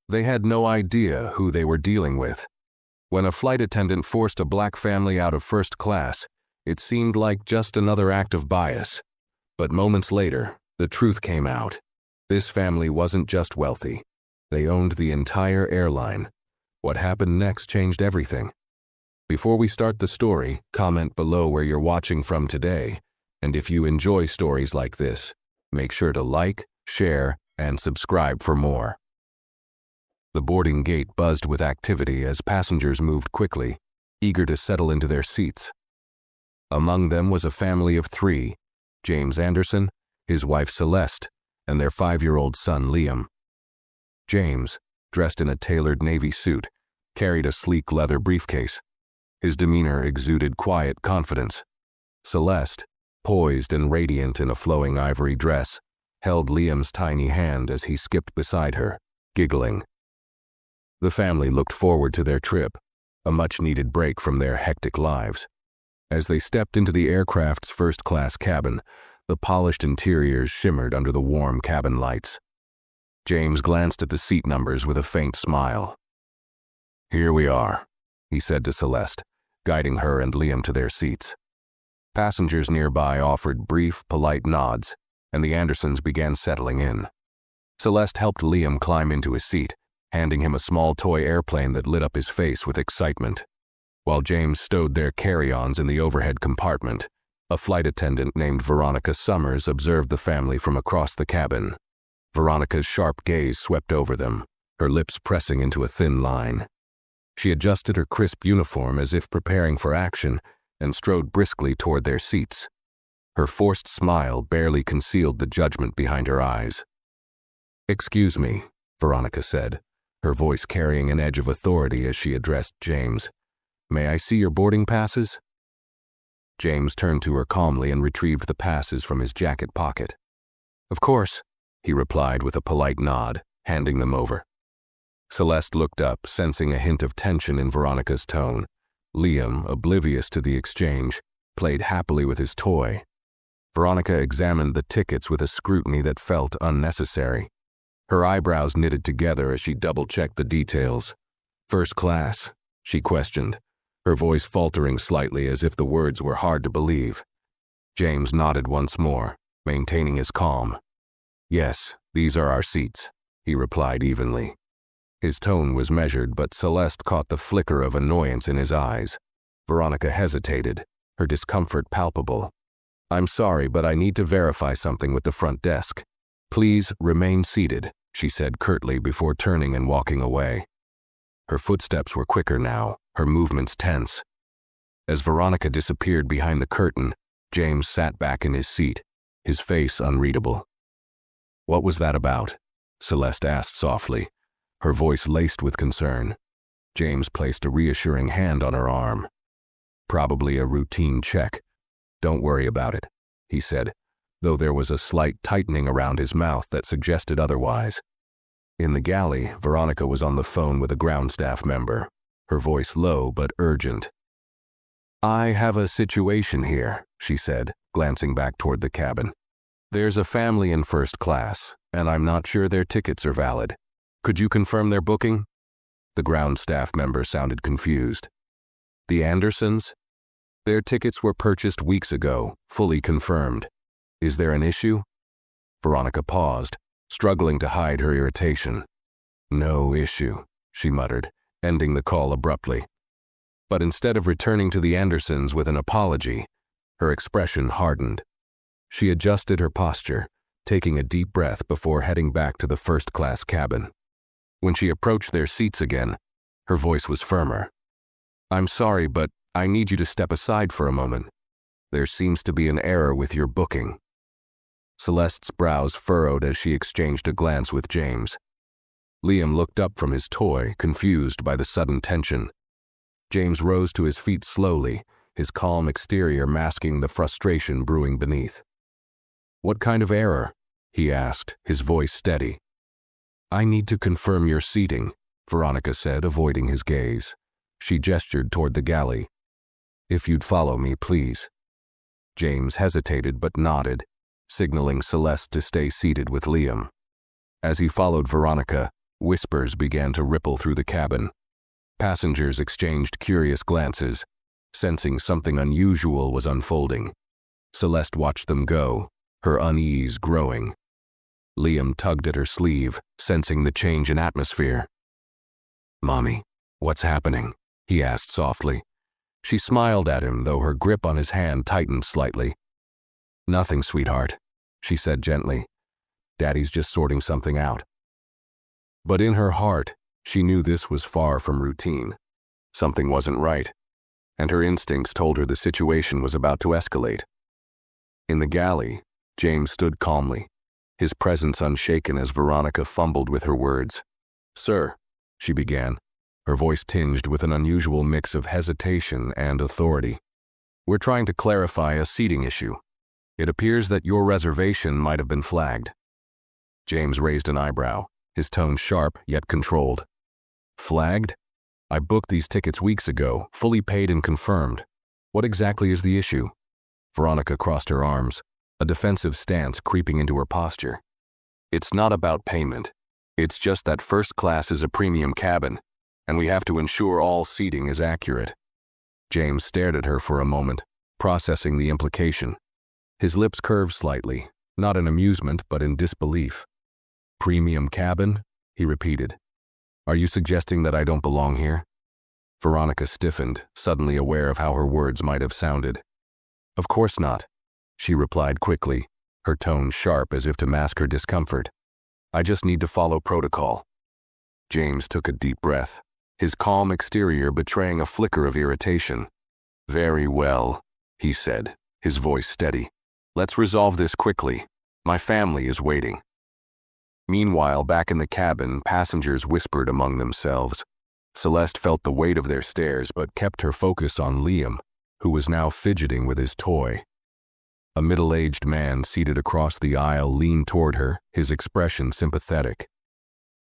They had no idea who they were dealing with. When a flight attendant forced a black family out of first class, it seemed like just another act of bias. But moments later, the truth came out. This family wasn't just wealthy. They owned the entire airline. What happened next changed everything. Before we start the story, comment below where you're watching from today. And if you enjoy stories like this, make sure to like, share, and subscribe for more. The boarding gate buzzed with activity as passengers moved quickly, eager to settle into their seats. Among them was a family of 3, James Anderson, his wife Celeste, and their 5-year-old son Liam. James, dressed in a tailored navy suit, carried a sleek leather briefcase. His demeanor exuded quiet confidence. Celeste, poised and radiant in a flowing ivory dress, held Liam's tiny hand as he skipped beside her, giggling. The family looked forward to their trip, a much-needed break from their hectic lives. As they stepped into the aircraft's first-class cabin, the polished interiors shimmered under the warm cabin lights. James glanced at the seat numbers with a faint smile. "Here we are," he said to Celeste, guiding her and Liam to their seats. Passengers nearby offered brief, polite nods, and the Andersons began settling in. Celeste helped Liam climb into his seat, handing him a small toy airplane that lit up his face with excitement. While James stowed their carry-ons in the overhead compartment, a flight attendant named Veronica Summers observed the family from across the cabin. Veronica's sharp gaze swept over them, her lips pressing into a thin line. She adjusted her crisp uniform as if preparing for action and strode briskly toward their seats. Her forced smile barely concealed the judgment behind her eyes. "Excuse me," Veronica said, her voice carrying an edge of authority as she addressed James. "May I see your boarding passes?" James turned to her calmly and retrieved the passes from his jacket pocket. "Of course," he replied with a polite nod, handing them over. Celeste looked up, sensing a hint of tension in Veronica's tone. Liam, oblivious to the exchange, played happily with his toy. Veronica examined the tickets with a scrutiny that felt unnecessary. Her eyebrows knitted together as she double-checked the details. "First class?" she questioned, her voice faltering slightly as if the words were hard to believe. James nodded once more, maintaining his calm. "Yes, these are our seats," he replied evenly. His tone was measured, but Celeste caught the flicker of annoyance in his eyes. Veronica hesitated, her discomfort palpable. "I'm sorry, but I need to verify something with the front desk. Please remain seated," she said curtly before turning and walking away. Her footsteps were quicker now, her movements tense. As Veronica disappeared behind the curtain, James sat back in his seat, his face unreadable. "What was that about?" Celeste asked softly, her voice laced with concern. James placed a reassuring hand on her arm. "Probably a routine check. Don't worry about it," he said, though there was a slight tightening around his mouth that suggested otherwise. In the galley, Veronica was on the phone with a ground staff member, her voice low but urgent. "I have a situation here," she said, glancing back toward the cabin. "There's a family in first class, and I'm not sure their tickets are valid. Could you confirm their booking?" The ground staff member sounded confused. "The Andersons? Their tickets were purchased weeks ago, fully confirmed. Is there an issue?" Veronica paused, struggling to hide her irritation. "No issue," she muttered, ending the call abruptly. But instead of returning to the Andersons with an apology, her expression hardened. She adjusted her posture, taking a deep breath before heading back to the first-class cabin. When she approached their seats again, her voice was firmer. "I'm sorry, but I need you to step aside for a moment. There seems to be an error with your booking." Celeste's brows furrowed as she exchanged a glance with James. Liam looked up from his toy, confused by the sudden tension. James rose to his feet slowly, his calm exterior masking the frustration brewing beneath. "What kind of error?" he asked, his voice steady. "I need to confirm your seating," Veronica said, avoiding his gaze. She gestured toward the galley. "If you'd follow me, please." James hesitated but nodded, signaling Celeste to stay seated with Liam. As he followed Veronica, Whispers began to ripple through the cabin. Passengers exchanged curious glances, sensing something unusual was unfolding. Celeste watched them go, her unease growing. Liam tugged at her sleeve, sensing the change in atmosphere. "Mommy, what's happening?" he asked softly. She smiled at him, though her grip on his hand tightened slightly. "Nothing, sweetheart," she said gently. "Daddy's just sorting something out." But in her heart, she knew this was far from routine. Something wasn't right, and her instincts told her the situation was about to escalate. In the galley, James stood calmly, his presence unshaken as Veronica fumbled with her words. "Sir," she began, her voice tinged with an unusual mix of hesitation and authority. "We're trying to clarify a seating issue. It appears that your reservation might have been flagged." James raised an eyebrow, his tone sharp yet controlled. "Flagged? I booked these tickets weeks ago, fully paid and confirmed. What exactly is the issue?" Veronica crossed her arms, a defensive stance creeping into her posture. "It's not about payment. It's just that first class is a premium cabin, and we have to ensure all seating is accurate." James stared at her for a moment, processing the implication. His lips curved slightly, not in amusement but in disbelief. "Premium cabin?" he repeated. "Are you suggesting that I don't belong here?" Veronica stiffened, suddenly aware of how her words might have sounded. "Of course not," she replied quickly, her tone sharp as if to mask her discomfort. "I just need to follow protocol." James took a deep breath, his calm exterior betraying a flicker of irritation. "Very well," he said, his voice steady. "Let's resolve this quickly. My family is waiting." Meanwhile, back in the cabin, passengers whispered among themselves. Celeste felt the weight of their stares but kept her focus on Liam, who was now fidgeting with his toy. A middle-aged man seated across the aisle leaned toward her, his expression sympathetic.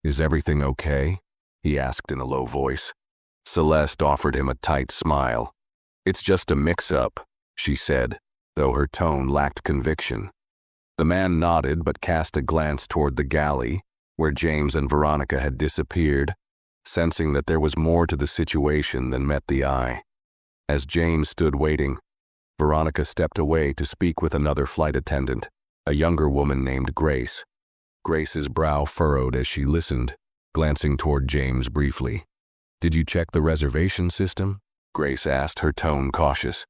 "Is everything okay?" he asked in a low voice. Celeste offered him a tight smile. "It's just a mix-up," she said, though her tone lacked conviction. The man nodded but cast a glance toward the galley, where James and Veronica had disappeared, sensing that there was more to the situation than met the eye. As James stood waiting, Veronica stepped away to speak with another flight attendant, a younger woman named Grace. Grace's brow furrowed as she listened, glancing toward James briefly. "Did you check the reservation system?" Grace asked, her tone cautious.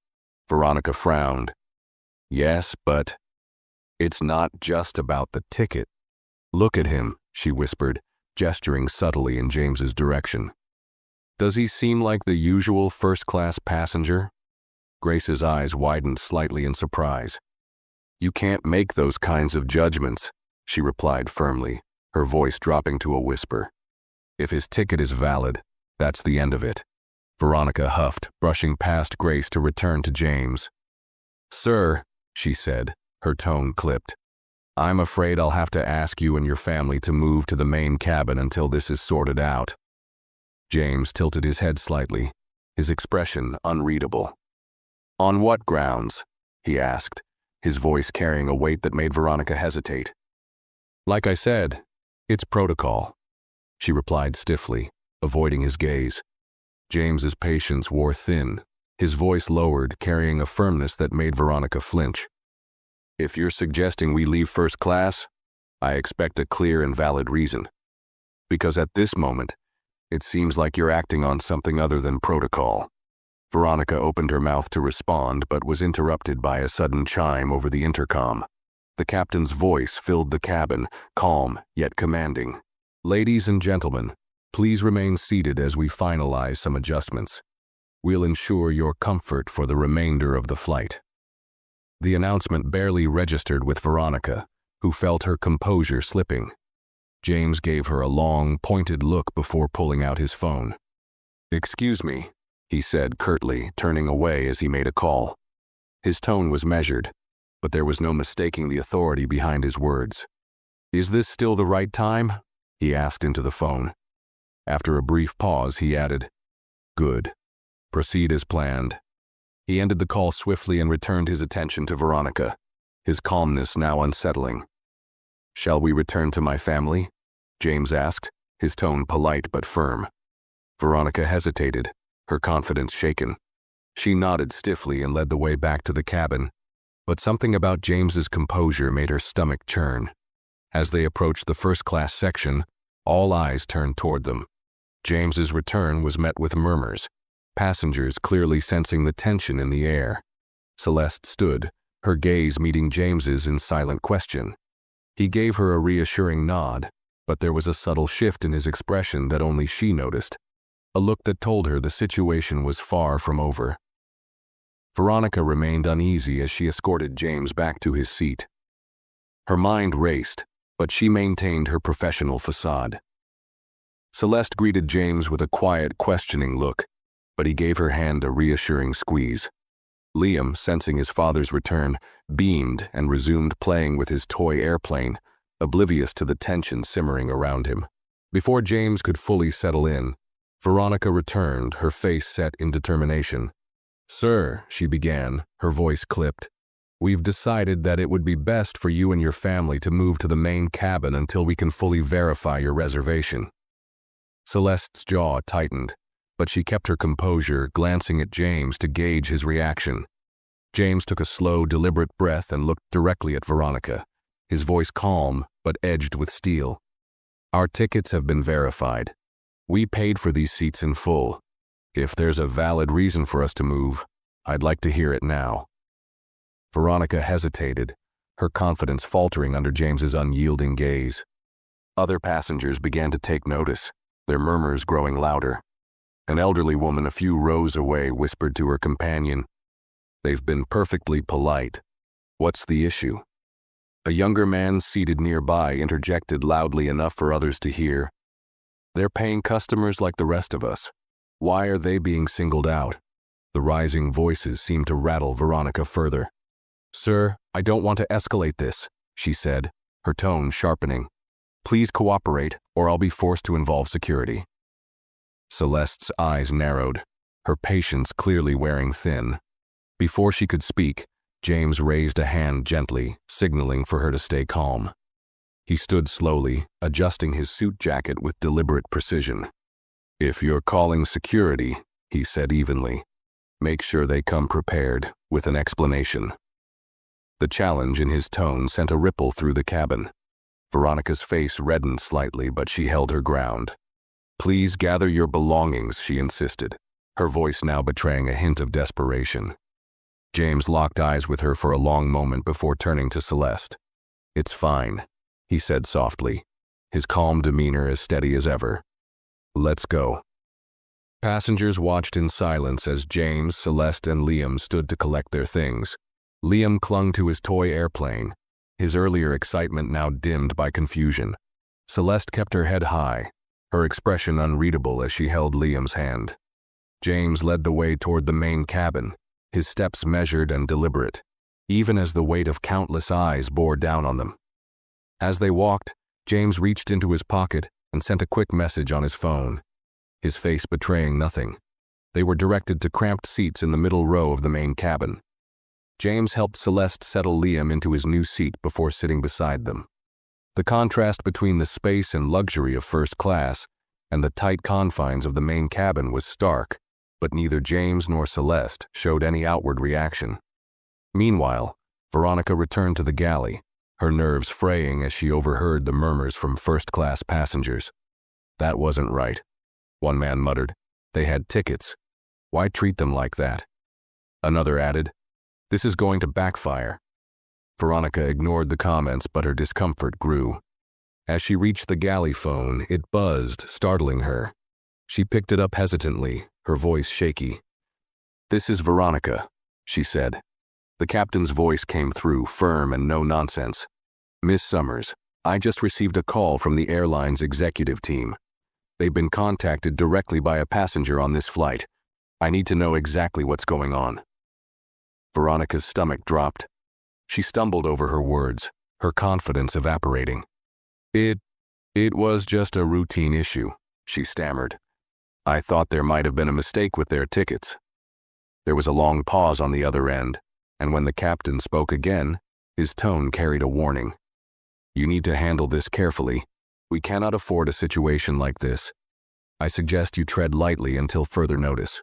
Veronica frowned. "Yes, but it's not just about the ticket." "Look at him," she whispered, gesturing subtly in James's direction. "Does he seem like the usual first-class passenger?" Grace's eyes widened slightly in surprise. "You can't make those kinds of judgments," she replied firmly, her voice dropping to a whisper. "If his ticket is valid, that's the end of it." Veronica huffed, brushing past Grace to return to James. "Sir," she said, her tone clipped, "I'm afraid I'll have to ask you and your family to move to the main cabin until this is sorted out." James tilted his head slightly, his expression unreadable. "On what grounds?" he asked, his voice carrying a weight that made Veronica hesitate. "Like I said, it's protocol," she replied stiffly, avoiding his gaze. James's patience wore thin, his voice lowered, carrying a firmness that made Veronica flinch. "If you're suggesting we leave first class, I expect a clear and valid reason. Because at this moment, it seems like you're acting on something other than protocol." Veronica opened her mouth to respond but was interrupted by a sudden chime over the intercom. The captain's voice filled the cabin, calm yet commanding. "Ladies and gentlemen, please remain seated as we finalize some adjustments. We'll ensure your comfort for the remainder of the flight." The announcement barely registered with Veronica, who felt her composure slipping. James gave her a long, pointed look before pulling out his phone. "Excuse me," he said curtly, turning away as he made a call. His tone was measured, but there was no mistaking the authority behind his words. "Is this still the right time?" he asked into the phone. After a brief pause, he added, "Good. Proceed as planned." He ended the call swiftly and returned his attention to Veronica, his calmness now unsettling. "Shall we return to my family?" James asked, his tone polite but firm. Veronica hesitated, her confidence shaken. She nodded stiffly and led the way back to the cabin, but something about James's composure made her stomach churn. As they approached the first-class section, all eyes turned toward them. James's return was met with murmurs, passengers clearly sensing the tension in the air. Celeste stood, her gaze meeting James's in silent question. He gave her a reassuring nod, but there was a subtle shift in his expression that only she noticed, a look that told her the situation was far from over. Veronica remained uneasy as she escorted James back to his seat. Her mind raced, but she maintained her professional facade. Celeste greeted James with a quiet, questioning look, but he gave her hand a reassuring squeeze. Liam, sensing his father's return, beamed and resumed playing with his toy airplane, oblivious to the tension simmering around him. Before James could fully settle in, Veronica returned, her face set in determination. "Sir," she began, her voice clipped, "we've decided that it would be best for you and your family to move to the main cabin until we can fully verify your reservation." Celeste's jaw tightened, but she kept her composure, glancing at James to gauge his reaction. James took a slow, deliberate breath and looked directly at Veronica, his voice calm but edged with steel. "Our tickets have been verified. We paid for these seats in full. If there's a valid reason for us to move, I'd like to hear it now." Veronica hesitated, her confidence faltering under James's unyielding gaze. Other passengers began to take notice, their murmurs growing louder. An elderly woman a few rows away whispered to her companion, "They've been perfectly polite. What's the issue?" A younger man seated nearby interjected loudly enough for others to hear, "They're paying customers like the rest of us. Why are they being singled out?" The rising voices seemed to rattle Veronica further. "Sir, I don't want to escalate this," she said, her tone sharpening. "Please cooperate, or I'll be forced to involve security." Celeste's eyes narrowed, her patience clearly wearing thin. Before she could speak, James raised a hand gently, signaling for her to stay calm. He stood slowly, adjusting his suit jacket with deliberate precision. "If you're calling security," he said evenly, "make sure they come prepared, with an explanation." The challenge in his tone sent a ripple through the cabin. Veronica's face reddened slightly, but she held her ground. "Please gather your belongings," she insisted, her voice now betraying a hint of desperation. James locked eyes with her for a long moment before turning to Celeste. "It's fine," he said softly, his calm demeanor as steady as ever. "Let's go." Passengers watched in silence as James, Celeste, and Liam stood to collect their things. Liam clung to his toy airplane, his earlier excitement now dimmed by confusion. Celeste kept her head high, her expression unreadable as she held Liam's hand. James led the way toward the main cabin, his steps measured and deliberate, even as the weight of countless eyes bore down on them. As they walked, James reached into his pocket and sent a quick message on his phone, his face betraying nothing. They were directed to cramped seats in the middle row of the main cabin. James helped Celeste settle Liam into his new seat before sitting beside them. The contrast between the space and luxury of first class and the tight confines of the main cabin was stark, but neither James nor Celeste showed any outward reaction. Meanwhile, Veronica returned to the galley, her nerves fraying as she overheard the murmurs from first-class passengers. "That wasn't right," one man muttered. "They had tickets. Why treat them like that?" Another added, "This is going to backfire." Veronica ignored the comments, but her discomfort grew. As she reached the galley phone, it buzzed, startling her. She picked it up hesitantly, her voice shaky. "This is Veronica," she said. The captain's voice came through, firm and no nonsense. "Miss Summers, I just received a call from the airline's executive team. They've been contacted directly by a passenger on this flight. I need to know exactly what's going on." Veronica's stomach dropped. She stumbled over her words, her confidence evaporating. It was just a routine issue," she stammered. "I thought there might have been a mistake with their tickets." There was a long pause on the other end, and when the captain spoke again, his tone carried a warning. "You need to handle this carefully. We cannot afford a situation like this. I suggest you tread lightly until further notice."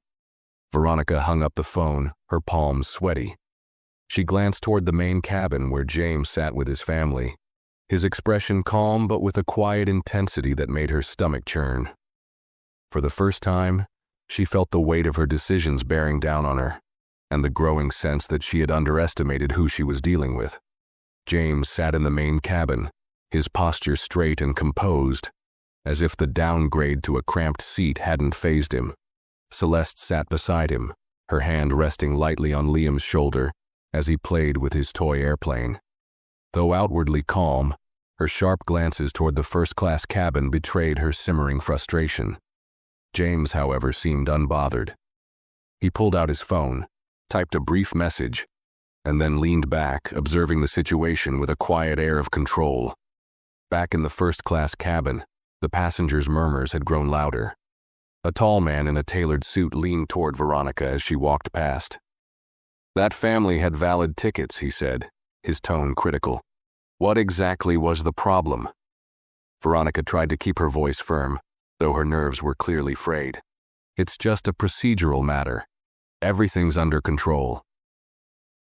Veronica hung up the phone, her palms sweaty. She glanced toward the main cabin where James sat with his family, his expression calm but with a quiet intensity that made her stomach churn. For the first time, she felt the weight of her decisions bearing down on her, and the growing sense that she had underestimated who she was dealing with. James sat in the main cabin, his posture straight and composed, as if the downgrade to a cramped seat hadn't fazed him. Celeste sat beside him, her hand resting lightly on Liam's shoulder as he played with his toy airplane. Though outwardly calm, her sharp glances toward the first-class cabin betrayed her simmering frustration. James, however, seemed unbothered. He pulled out his phone, typed a brief message, and then leaned back, observing the situation with a quiet air of control. Back in the first-class cabin, the passengers' murmurs had grown louder. A tall man in a tailored suit leaned toward Veronica as she walked past. "That family had valid tickets," he said, his tone critical. "What exactly was the problem?" Veronica tried to keep her voice firm, though her nerves were clearly frayed. "It's just a procedural matter. Everything's under control."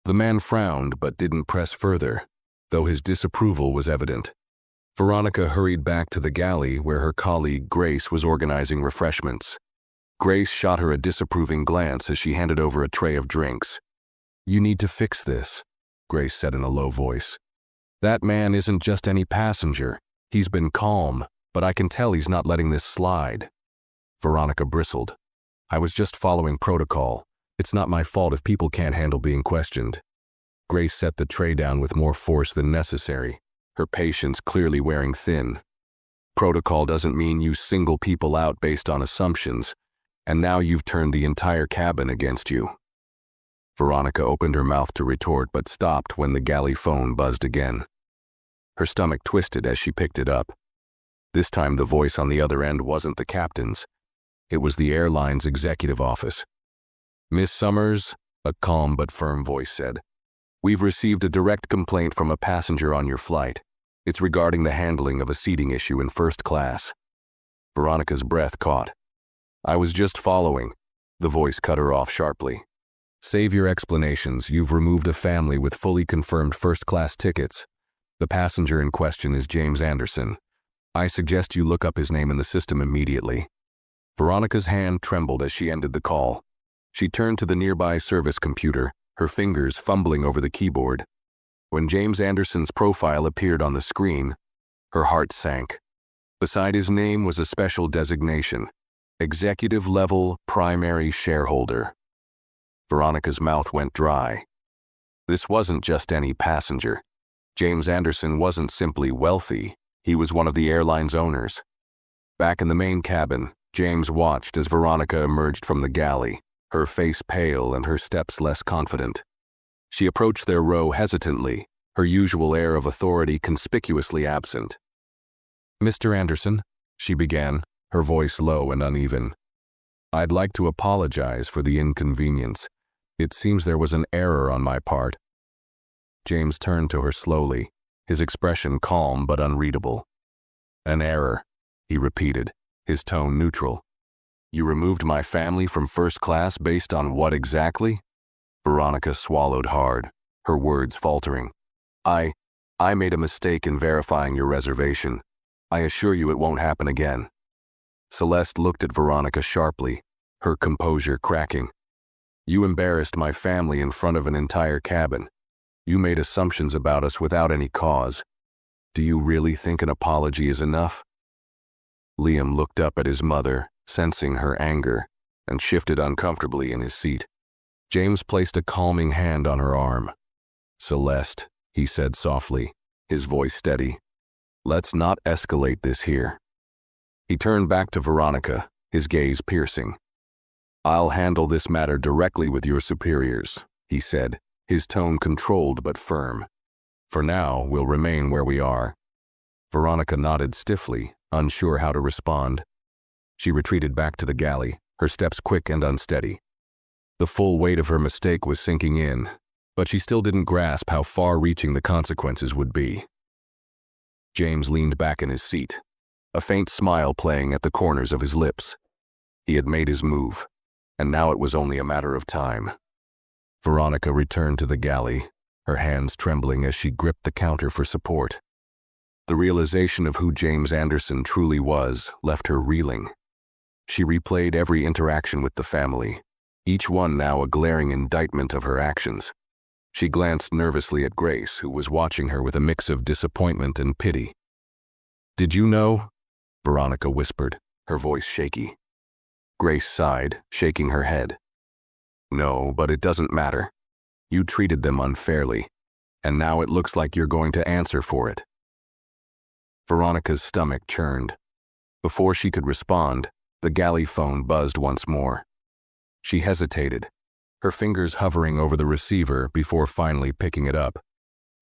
The man frowned but didn't press further, though his disapproval was evident. Veronica hurried back to the galley where her colleague Grace was organizing refreshments. Grace shot her a disapproving glance as she handed over a tray of drinks. "You need to fix this," Grace said in a low voice. "That man isn't just any passenger. He's been calm, but I can tell he's not letting this slide." Veronica bristled. "I was just following protocol. It's not my fault if people can't handle being questioned." Grace set the tray down with more force than necessary, her patience clearly wearing thin. "Protocol doesn't mean you single people out based on assumptions, and now you've turned the entire cabin against you." Veronica opened her mouth to retort but stopped when the galley phone buzzed again. Her stomach twisted as she picked it up. This time the voice on the other end wasn't the captain's. It was the airline's executive office. "Miss Summers," a calm but firm voice said, "we've received a direct complaint from a passenger on your flight. It's regarding the handling of a seating issue in first class." Veronica's breath caught. "I was just following." The voice cut her off sharply. "Save your explanations. You've removed a family with fully confirmed first-class tickets. The passenger in question is James Anderson. I suggest you look up his name in the system immediately." Veronica's hand trembled as she ended the call. She turned to the nearby service computer, her fingers fumbling over the keyboard. When James Anderson's profile appeared on the screen, her heart sank. Beside his name was a special designation: Executive Level Primary Shareholder. Veronica's mouth went dry. This wasn't just any passenger. James Anderson wasn't simply wealthy, he was one of the airline's owners. Back in the main cabin, James watched as Veronica emerged from the galley, her face pale and her steps less confident. She approached their row hesitantly, her usual air of authority conspicuously absent. "Mr. Anderson," she began, her voice low and uneven. "I'd like to apologize for the inconvenience. It seems there was an error on my part." James turned to her slowly, his expression calm but unreadable. "An error," he repeated, his tone neutral. "You removed my family from first class based on what exactly?" Veronica swallowed hard, her words faltering. I made a mistake in verifying your reservation. I assure you it won't happen again." Celeste looked at Veronica sharply, her composure cracking. "You embarrassed my family in front of an entire cabin. You made assumptions about us without any cause. Do you really think an apology is enough?" Liam looked up at his mother, sensing her anger, and shifted uncomfortably in his seat. James placed a calming hand on her arm. "Celeste," he said softly, his voice steady, "let's not escalate this here." He turned back to Veronica, his gaze piercing. "I'll handle this matter directly with your superiors," he said, his tone controlled but firm. "For now, we'll remain where we are." Veronica nodded stiffly, unsure how to respond. She retreated back to the galley, her steps quick and unsteady. The full weight of her mistake was sinking in, but she still didn't grasp how far-reaching the consequences would be. James leaned back in his seat, a faint smile playing at the corners of his lips. He had made his move, and now it was only a matter of time. Veronica returned to the galley, her hands trembling as she gripped the counter for support. The realization of who James Anderson truly was left her reeling. She replayed every interaction with the family, each one now a glaring indictment of her actions. She glanced nervously at Grace, who was watching her with a mix of disappointment and pity. "Did you know?" Veronica whispered, her voice shaky. Grace sighed, shaking her head. "No, but it doesn't matter. You treated them unfairly, and now it looks like you're going to answer for it." Veronica's stomach churned. Before she could respond, the galley phone buzzed once more. She hesitated, her fingers hovering over the receiver before finally picking it up.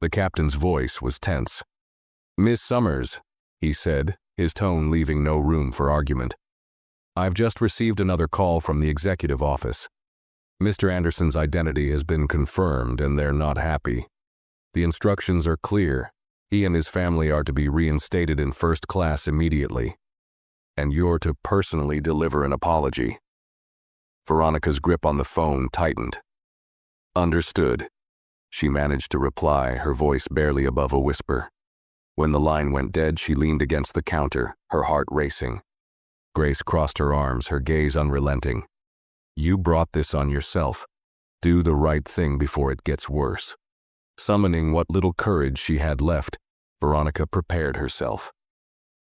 The captain's voice was tense. "Miss Summers," he said, his tone leaving no room for argument. "I've just received another call from the executive office. Mr. Anderson's identity has been confirmed and they're not happy. The instructions are clear. He and his family are to be reinstated in first class immediately. And you're to personally deliver an apology." Veronica's grip on the phone tightened. "Understood," she managed to reply, her voice barely above a whisper. When the line went dead, she leaned against the counter, her heart racing. Grace crossed her arms, her gaze unrelenting. "You brought this on yourself. Do the right thing before it gets worse." Summoning what little courage she had left, Veronica prepared herself.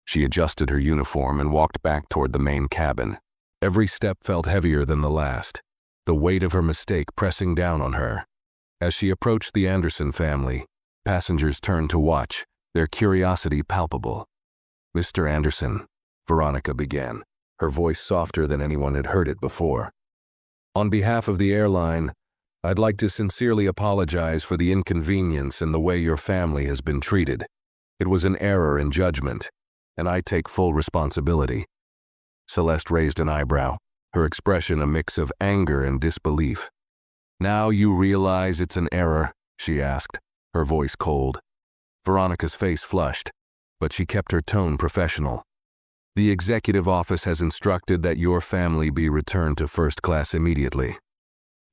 She adjusted her uniform and walked back toward the main cabin. Every step felt heavier than the last, the weight of her mistake pressing down on her. As she approached the Anderson family, passengers turned to watch, their curiosity palpable. "Mr. Anderson," Veronica began, her voice softer than anyone had heard it before. "On behalf of the airline, I'd like to sincerely apologize for the inconvenience and the way your family has been treated. It was an error in judgment, and I take full responsibility." Celeste raised an eyebrow, her expression a mix of anger and disbelief. "Now you realize it's an error?" she asked, her voice cold. Veronica's face flushed, but she kept her tone professional. "The executive office has instructed that your family be returned to first class immediately.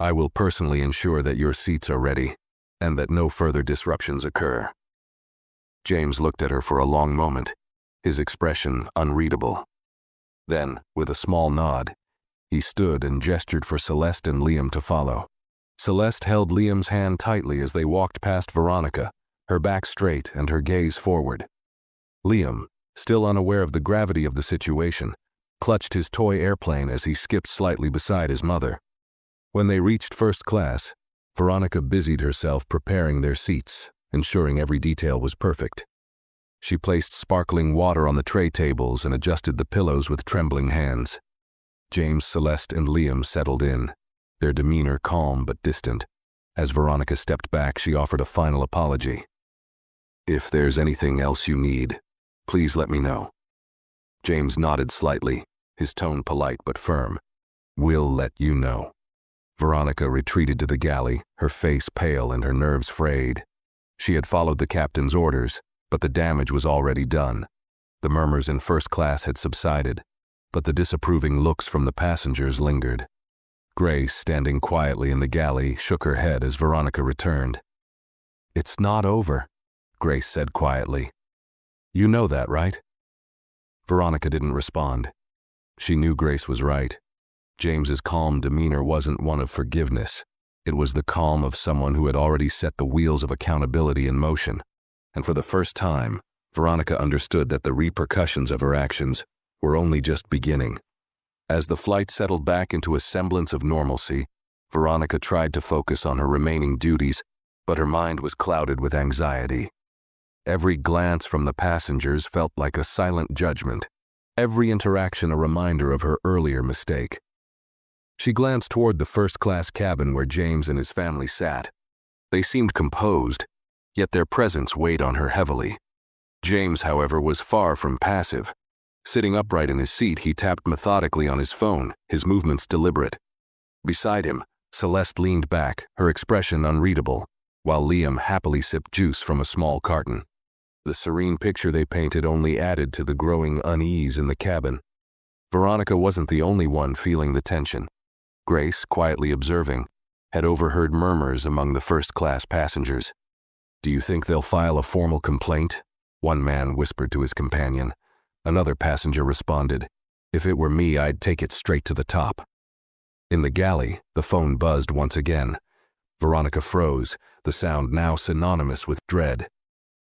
I will personally ensure that your seats are ready, and that no further disruptions occur." James looked at her for a long moment, his expression unreadable. Then, with a small nod, he stood and gestured for Celeste and Liam to follow. Celeste held Liam's hand tightly as they walked past Veronica, her back straight and her gaze forward. Liam, still unaware of the gravity of the situation, clutched his toy airplane as he skipped slightly beside his mother. When they reached first class, Veronica busied herself preparing their seats, ensuring every detail was perfect. She placed sparkling water on the tray tables and adjusted the pillows with trembling hands. James, Celeste, and Liam settled in, their demeanor calm but distant. As Veronica stepped back, she offered a final apology. "If there's anything else you need, please let me know." James nodded slightly, his tone polite but firm. "We'll let you know." Veronica retreated to the galley, her face pale and her nerves frayed. She had followed the captain's orders, but the damage was already done. The murmurs in first class had subsided, but the disapproving looks from the passengers lingered. Grace, standing quietly in the galley, shook her head as Veronica returned. "It's not over," Grace said quietly. "You know that, right?" Veronica didn't respond. She knew Grace was right. James's calm demeanor wasn't one of forgiveness. It was the calm of someone who had already set the wheels of accountability in motion. And for the first time, Veronica understood that the repercussions of her actions were only just beginning. As the flight settled back into a semblance of normalcy, Veronica tried to focus on her remaining duties, but her mind was clouded with anxiety. Every glance from the passengers felt like a silent judgment, every interaction a reminder of her earlier mistake. She glanced toward the first-class cabin where James and his family sat. They seemed composed, yet their presence weighed on her heavily. James, however, was far from passive. Sitting upright in his seat, he tapped methodically on his phone, his movements deliberate. Beside him, Celeste leaned back, her expression unreadable, while Liam happily sipped juice from a small carton. The serene picture they painted only added to the growing unease in the cabin. Veronica wasn't the only one feeling the tension. Grace, quietly observing, had overheard murmurs among the first-class passengers. "Do you think they'll file a formal complaint?" one man whispered to his companion. Another passenger responded, "If it were me, I'd take it straight to the top." In the galley, the phone buzzed once again. Veronica froze, the sound now synonymous with dread.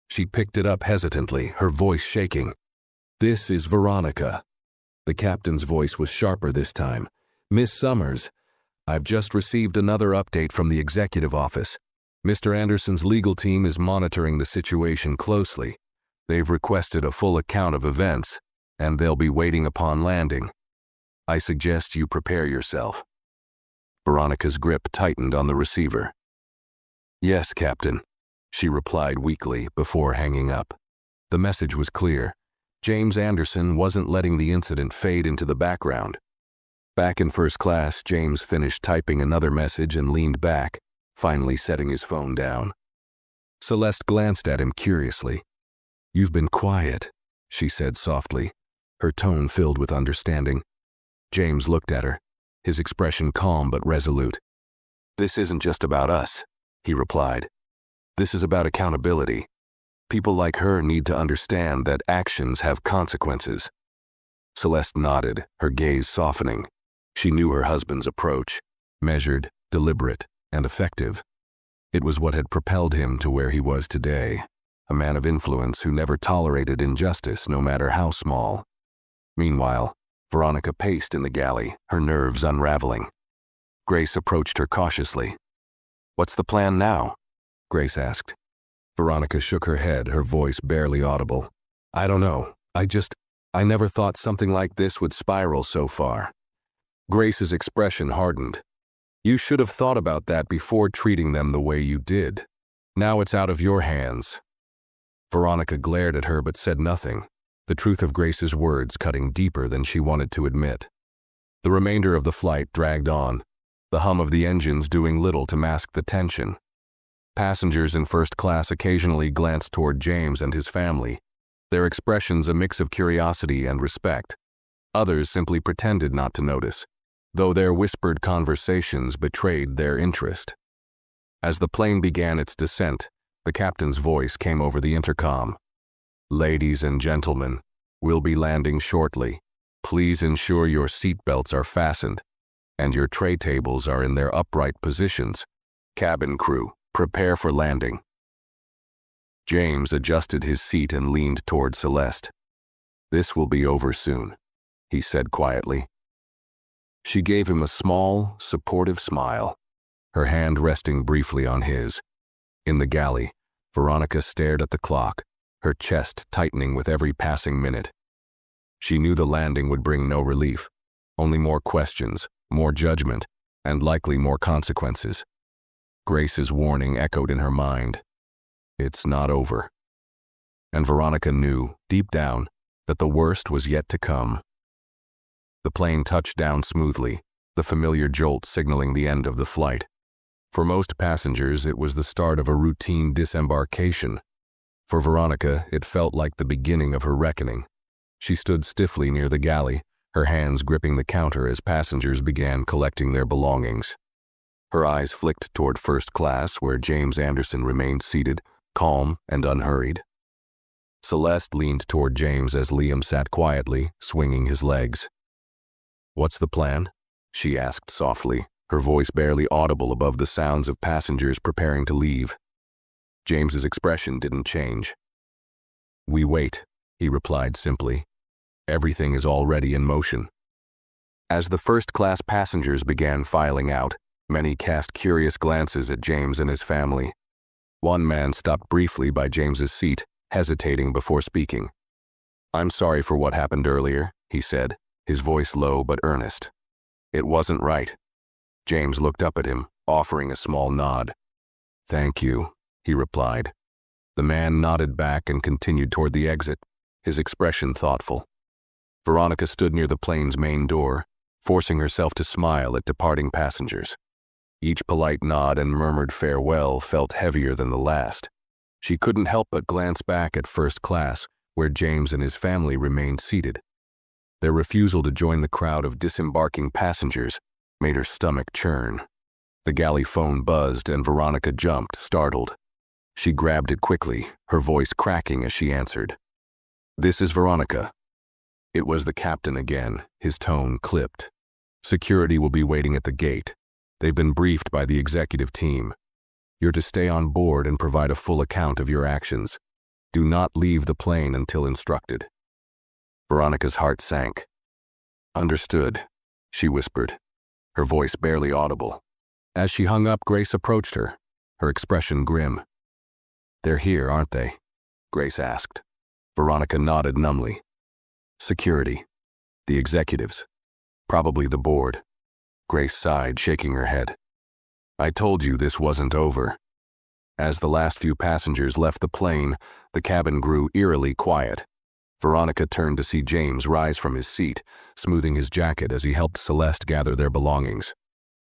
She picked it up hesitantly, her voice shaking. "This is Veronica." The captain's voice was sharper this time. "Miss Summers, I've just received another update from the executive office. Mr. Anderson's legal team is monitoring the situation closely. They've requested a full account of events, and they'll be waiting upon landing. I suggest you prepare yourself." Veronica's grip tightened on the receiver. "Yes, Captain," she replied weakly before hanging up. The message was clear. James Anderson wasn't letting the incident fade into the background. Back in first class, James finished typing another message and leaned back, finally setting his phone down. Celeste glanced at him curiously. "You've been quiet," she said softly, her tone filled with understanding. James looked at her, his expression calm but resolute. "This isn't just about us," he replied. "This is about accountability. People like her need to understand that actions have consequences." Celeste nodded, her gaze softening. She knew her husband's approach, measured, deliberate, and effective. It was what had propelled him to where he was today, a man of influence who never tolerated injustice, no matter how small. Meanwhile, Veronica paced in the galley, her nerves unraveling. Grace approached her cautiously. "What's the plan now?" Grace asked. Veronica shook her head, her voice barely audible. "I don't know. I never thought something like this would spiral so far." Grace's expression hardened. "You should have thought about that before treating them the way you did. Now it's out of your hands." Veronica glared at her but said nothing, the truth of Grace's words cutting deeper than she wanted to admit. The remainder of the flight dragged on, the hum of the engines doing little to mask the tension. Passengers in first class occasionally glanced toward James and his family, their expressions a mix of curiosity and respect. Others simply pretended not to notice, though their whispered conversations betrayed their interest. As the plane began its descent, the captain's voice came over the intercom. "Ladies and gentlemen, we'll be landing shortly. Please ensure your seatbelts are fastened and your tray tables are in their upright positions. Cabin crew, prepare for landing." James adjusted his seat and leaned toward Celeste. "This will be over soon," he said quietly. She gave him a small, supportive smile, her hand resting briefly on his. In the galley, Veronica stared at the clock, her chest tightening with every passing minute. She knew the landing would bring no relief, only more questions, more judgment, and likely more consequences. Grace's warning echoed in her mind. It's not over. And Veronica knew, deep down, that the worst was yet to come. The plane touched down smoothly, the familiar jolt signaling the end of the flight. For most passengers, it was the start of a routine disembarkation. For Veronica, it felt like the beginning of her reckoning. She stood stiffly near the galley, her hands gripping the counter as passengers began collecting their belongings. Her eyes flicked toward first class, where James Anderson remained seated, calm and unhurried. Celeste leaned toward James as Liam sat quietly, swinging his legs. "What's the plan?" she asked softly, her voice barely audible above the sounds of passengers preparing to leave. James's expression didn't change. "We wait," he replied simply. "Everything is already in motion." As the first-class passengers began filing out, many cast curious glances at James and his family. One man stopped briefly by James's seat, hesitating before speaking. "I'm sorry for what happened earlier," he said, his voice low but earnest. "It wasn't right." James looked up at him, offering a small nod. "Thank you," he replied. The man nodded back and continued toward the exit, his expression thoughtful. Veronica stood near the plane's main door, forcing herself to smile at departing passengers. Each polite nod and murmured farewell felt heavier than the last. She couldn't help but glance back at first class, where James and his family remained seated. Their refusal to join the crowd of disembarking passengers made her stomach churn. The galley phone buzzed and Veronica jumped, startled. She grabbed it quickly, her voice cracking as she answered. "This is Veronica." It was the captain again, his tone clipped. "Security will be waiting at the gate. They've been briefed by the executive team. You're to stay on board and provide a full account of your actions. Do not leave the plane until instructed." Veronica's heart sank. "Understood," she whispered, her voice barely audible. As she hung up, Grace approached her, her expression grim. "They're here, aren't they?" Grace asked. Veronica nodded numbly. "Security. The executives. Probably the board." Grace sighed, shaking her head. "I told you this wasn't over." As the last few passengers left the plane, the cabin grew eerily quiet. Veronica turned to see James rise from his seat, smoothing his jacket as he helped Celeste gather their belongings.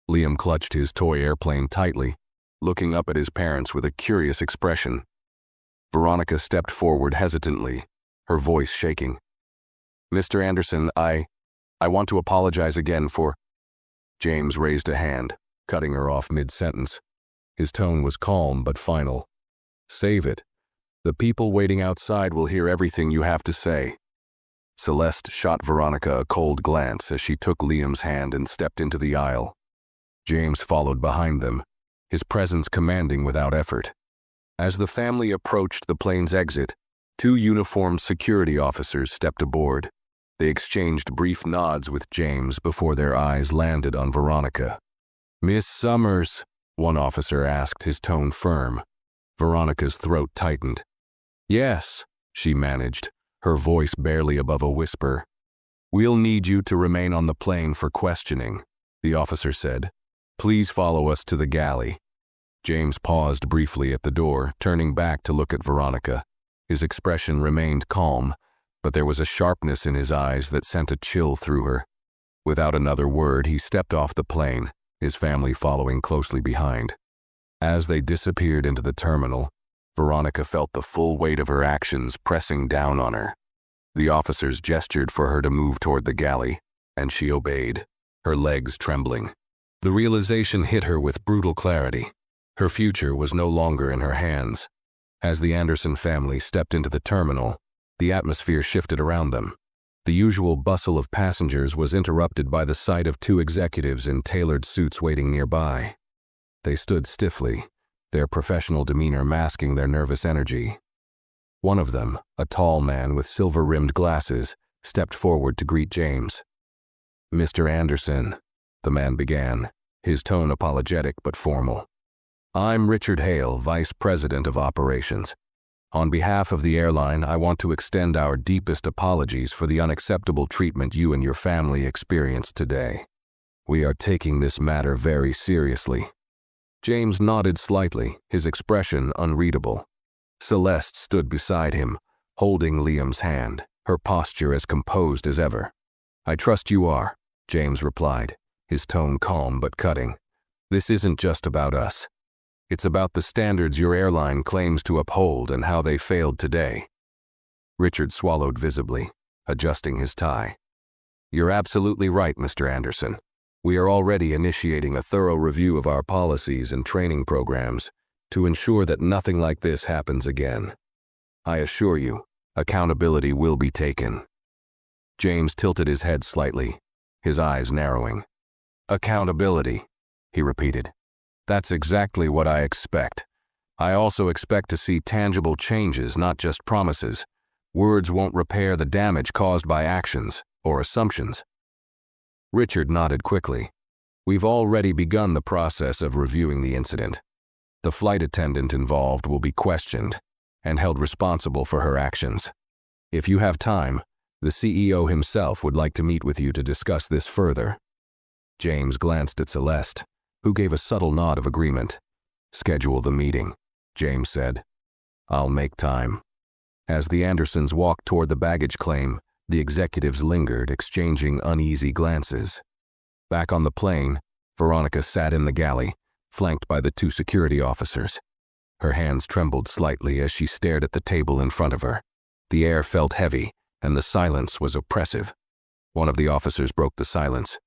Liam clutched his toy airplane tightly, looking up at his parents with a curious expression. Veronica stepped forward hesitantly, her voice shaking. "Mr. Anderson, I want to apologize again for—" James raised a hand, cutting her off mid-sentence. His tone was calm but final. "Save it. The people waiting outside will hear everything you have to say." Celeste shot Veronica a cold glance as she took Liam's hand and stepped into the aisle. James followed behind them, his presence commanding without effort. As the family approached the plane's exit, two uniformed security officers stepped aboard. They exchanged brief nods with James before their eyes landed on Veronica. "Miss Summers?" one officer asked, his tone firm. Veronica's throat tightened. "Yes," she managed, her voice barely above a whisper. "We'll need you to remain on the plane for questioning," the officer said. "Please follow us to the galley." James paused briefly at the door, turning back to look at Veronica. His expression remained calm, but there was a sharpness in his eyes that sent a chill through her. Without another word, he stepped off the plane, his family following closely behind. As they disappeared into the terminal, Veronica felt the full weight of her actions pressing down on her. The officers gestured for her to move toward the galley, and she obeyed, her legs trembling. The realization hit her with brutal clarity. Her future was no longer in her hands. As the Anderson family stepped into the terminal, the atmosphere shifted around them. The usual bustle of passengers was interrupted by the sight of two executives in tailored suits waiting nearby. They stood stiffly, their professional demeanor masking their nervous energy. One of them, a tall man with silver-rimmed glasses, stepped forward to greet James. "Mr. Anderson," the man began, his tone apologetic but formal. "I'm Richard Hale, Vice President of Operations. On behalf of the airline, I want to extend our deepest apologies for the unacceptable treatment you and your family experienced today. We are taking this matter very seriously." James nodded slightly, his expression unreadable. Celeste stood beside him, holding Liam's hand, her posture as composed as ever. "I trust you are," James replied, his tone calm but cutting. "This isn't just about us. It's about the standards your airline claims to uphold and how they failed today." Richard swallowed visibly, adjusting his tie. "You're absolutely right, Mr. Anderson. We are already initiating a thorough review of our policies and training programs to ensure that nothing like this happens again. I assure you, accountability will be taken." James tilted his head slightly, his eyes narrowing. "Accountability," he repeated. "That's exactly what I expect. I also expect to see tangible changes, not just promises. Words won't repair the damage caused by actions or assumptions." Richard nodded quickly. "We've already begun the process of reviewing the incident. The flight attendant involved will be questioned and held responsible for her actions. If you have time, the CEO himself would like to meet with you to discuss this further." James glanced at Celeste, who gave a subtle nod of agreement. "Schedule the meeting," James said. "I'll make time." As the Andersons walked toward the baggage claim, the executives lingered, exchanging uneasy glances. Back on the plane, Veronica sat in the galley, flanked by the two security officers. Her hands trembled slightly as she stared at the table in front of her. The air felt heavy, and the silence was oppressive. One of the officers broke the silence.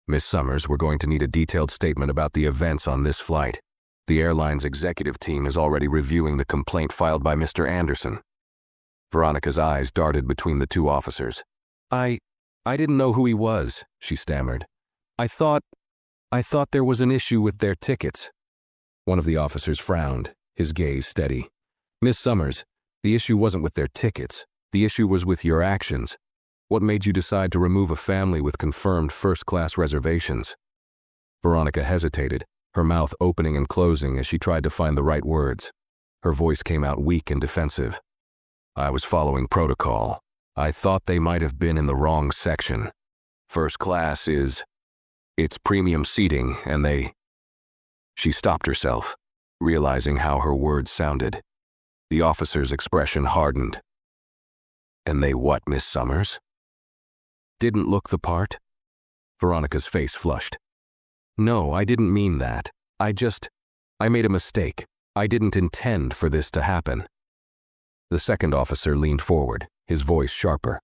"Miss Summers, we're going to need a detailed statement about the events on this flight. The airline's executive team is already reviewing the complaint filed by Mr. Anderson." Veronica's eyes darted between the two officers. I didn't know who he was," she stammered. I thought there was an issue with their tickets." One of the officers frowned, his gaze steady. "Miss Summers, the issue wasn't with their tickets. The issue was with your actions. What made you decide to remove a family with confirmed first-class reservations?" Veronica hesitated, her mouth opening and closing as she tried to find the right words. Her voice came out weak and defensive. "I was following protocol. I thought they might have been in the wrong section. First class it's premium seating, and they—" She stopped herself, realizing how her words sounded. The officer's expression hardened. "And they what, Miss Summers? Didn't look the part?" Veronica's face flushed. "No, I didn't mean that. I made a mistake. I didn't intend for this to happen." The second officer leaned forward, his voice sharper.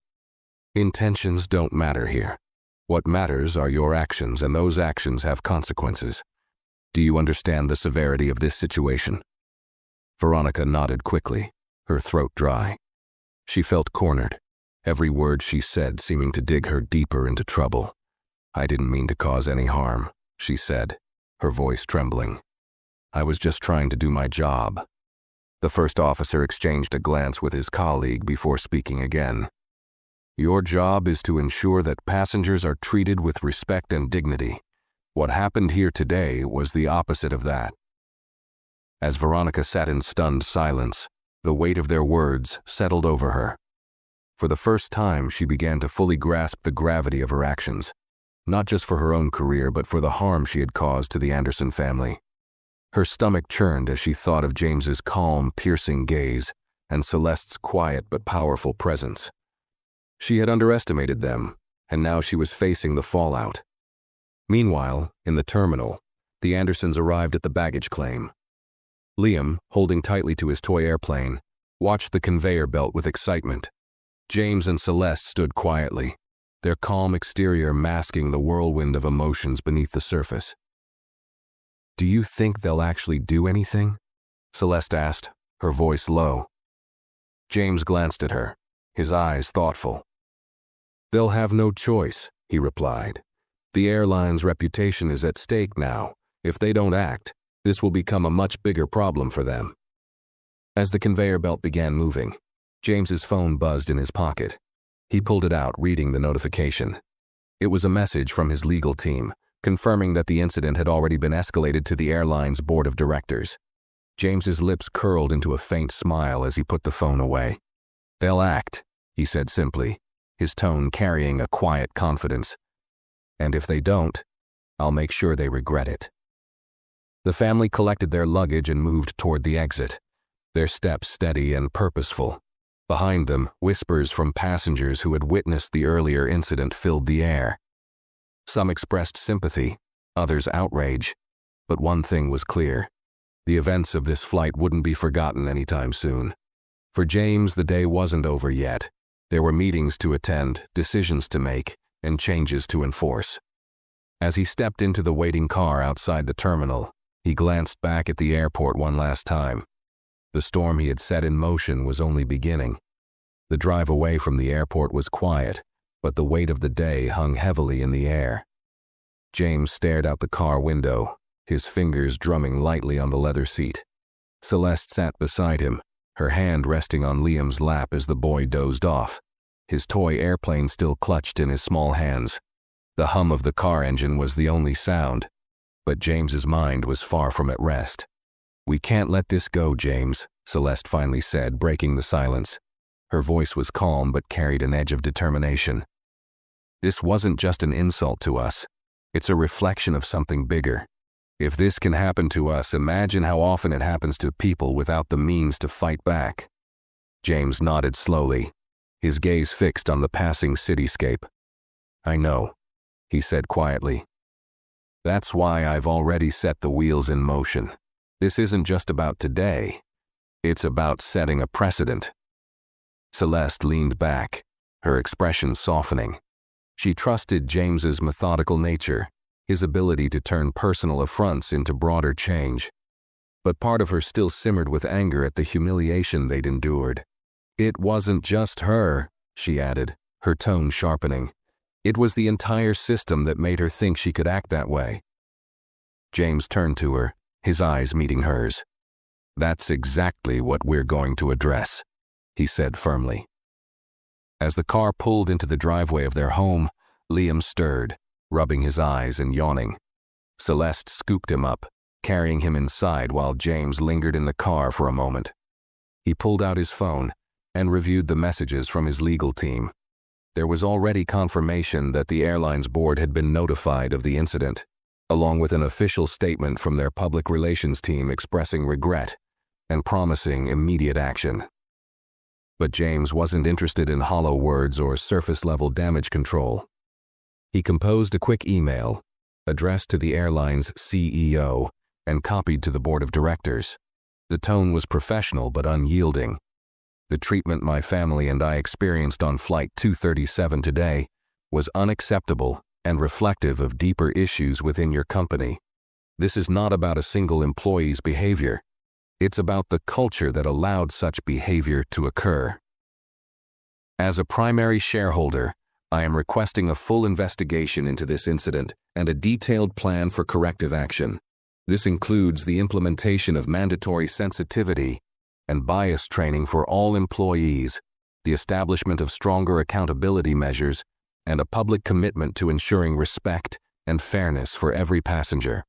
"Intentions don't matter here. What matters are your actions, and those actions have consequences. Do you understand the severity of this situation?" Veronica nodded quickly, her throat dry. She felt cornered, every word she said seeming to dig her deeper into trouble. "I didn't mean to cause any harm," she said, her voice trembling. "I was just trying to do my job." The first officer exchanged a glance with his colleague before speaking again. "Your job is to ensure that passengers are treated with respect and dignity. What happened here today was the opposite of that." As Veronica sat in stunned silence, the weight of their words settled over her. For the first time, she began to fully grasp the gravity of her actions, not just for her own career, but for the harm she had caused to the Anderson family. Her stomach churned as she thought of James's calm, piercing gaze and Celeste's quiet but powerful presence. She had underestimated them, and now she was facing the fallout. Meanwhile, in the terminal, the Andersons arrived at the baggage claim. Liam, holding tightly to his toy airplane, watched the conveyor belt with excitement. James and Celeste stood quietly, their calm exterior masking the whirlwind of emotions beneath the surface. "Do you think they'll actually do anything?" Celeste asked, her voice low. James glanced at her, his eyes thoughtful. "They'll have no choice," he replied. "The airline's reputation is at stake now. If they don't act, this will become a much bigger problem for them." As the conveyor belt began moving, James's phone buzzed in his pocket. He pulled it out, reading the notification. It was a message from his legal team, confirming that the incident had already been escalated to the airline's board of directors. James's lips curled into a faint smile as he put the phone away. "They'll act," he said simply, his tone carrying a quiet confidence. "And if they don't, I'll make sure they regret it." The family collected their luggage and moved toward the exit, their steps steady and purposeful. Behind them, whispers from passengers who had witnessed the earlier incident filled the air. Some expressed sympathy, others outrage, but one thing was clear. The events of this flight wouldn't be forgotten anytime soon. For James, the day wasn't over yet. There were meetings to attend, decisions to make, and changes to enforce. As he stepped into the waiting car outside the terminal, he glanced back at the airport one last time. The storm he had set in motion was only beginning. The drive away from the airport was quiet, but the weight of the day hung heavily in the air. James stared out the car window, his fingers drumming lightly on the leather seat. Celeste sat beside him, her hand resting on Liam's lap as the boy dozed off, his toy airplane still clutched in his small hands. The hum of the car engine was the only sound, but James's mind was far from at rest. "We can't let this go, James," Celeste finally said, breaking the silence. Her voice was calm but carried an edge of determination. "This wasn't just an insult to us. It's a reflection of something bigger. If this can happen to us, imagine how often it happens to people without the means to fight back." James nodded slowly, his gaze fixed on the passing cityscape. "I know," he said quietly. "That's why I've already set the wheels in motion. This isn't just about today. It's about setting a precedent. Celeste leaned back, her expression softening. She trusted James's methodical nature, his ability to turn personal affronts into broader change. But part of her still simmered with anger at the humiliation they'd endured. It wasn't just her, she added, her tone sharpening. It was the entire system that made her think she could act that way. James turned to her, his eyes meeting hers. That's exactly what we're going to address, he said firmly. As the car pulled into the driveway of their home, Liam stirred, rubbing his eyes and yawning. Celeste scooped him up, carrying him inside while James lingered in the car for a moment. He pulled out his phone and reviewed the messages from his legal team. There was already confirmation that the airline's board had been notified of the incident, along with an official statement from their public relations team expressing regret and promising immediate action. But James wasn't interested in hollow words or surface-level damage control. He composed a quick email, addressed to the airline's CEO, and copied to the board of directors. The tone was professional but unyielding. The treatment my family and I experienced on Flight 237 today was unacceptable and reflective of deeper issues within your company. This is not about a single employee's behavior. It's about the culture that allowed such behavior to occur. As a primary shareholder, I am requesting a full investigation into this incident and a detailed plan for corrective action. This includes the implementation of mandatory sensitivity and bias training for all employees, the establishment of stronger accountability measures, and a public commitment to ensuring respect and fairness for every passenger.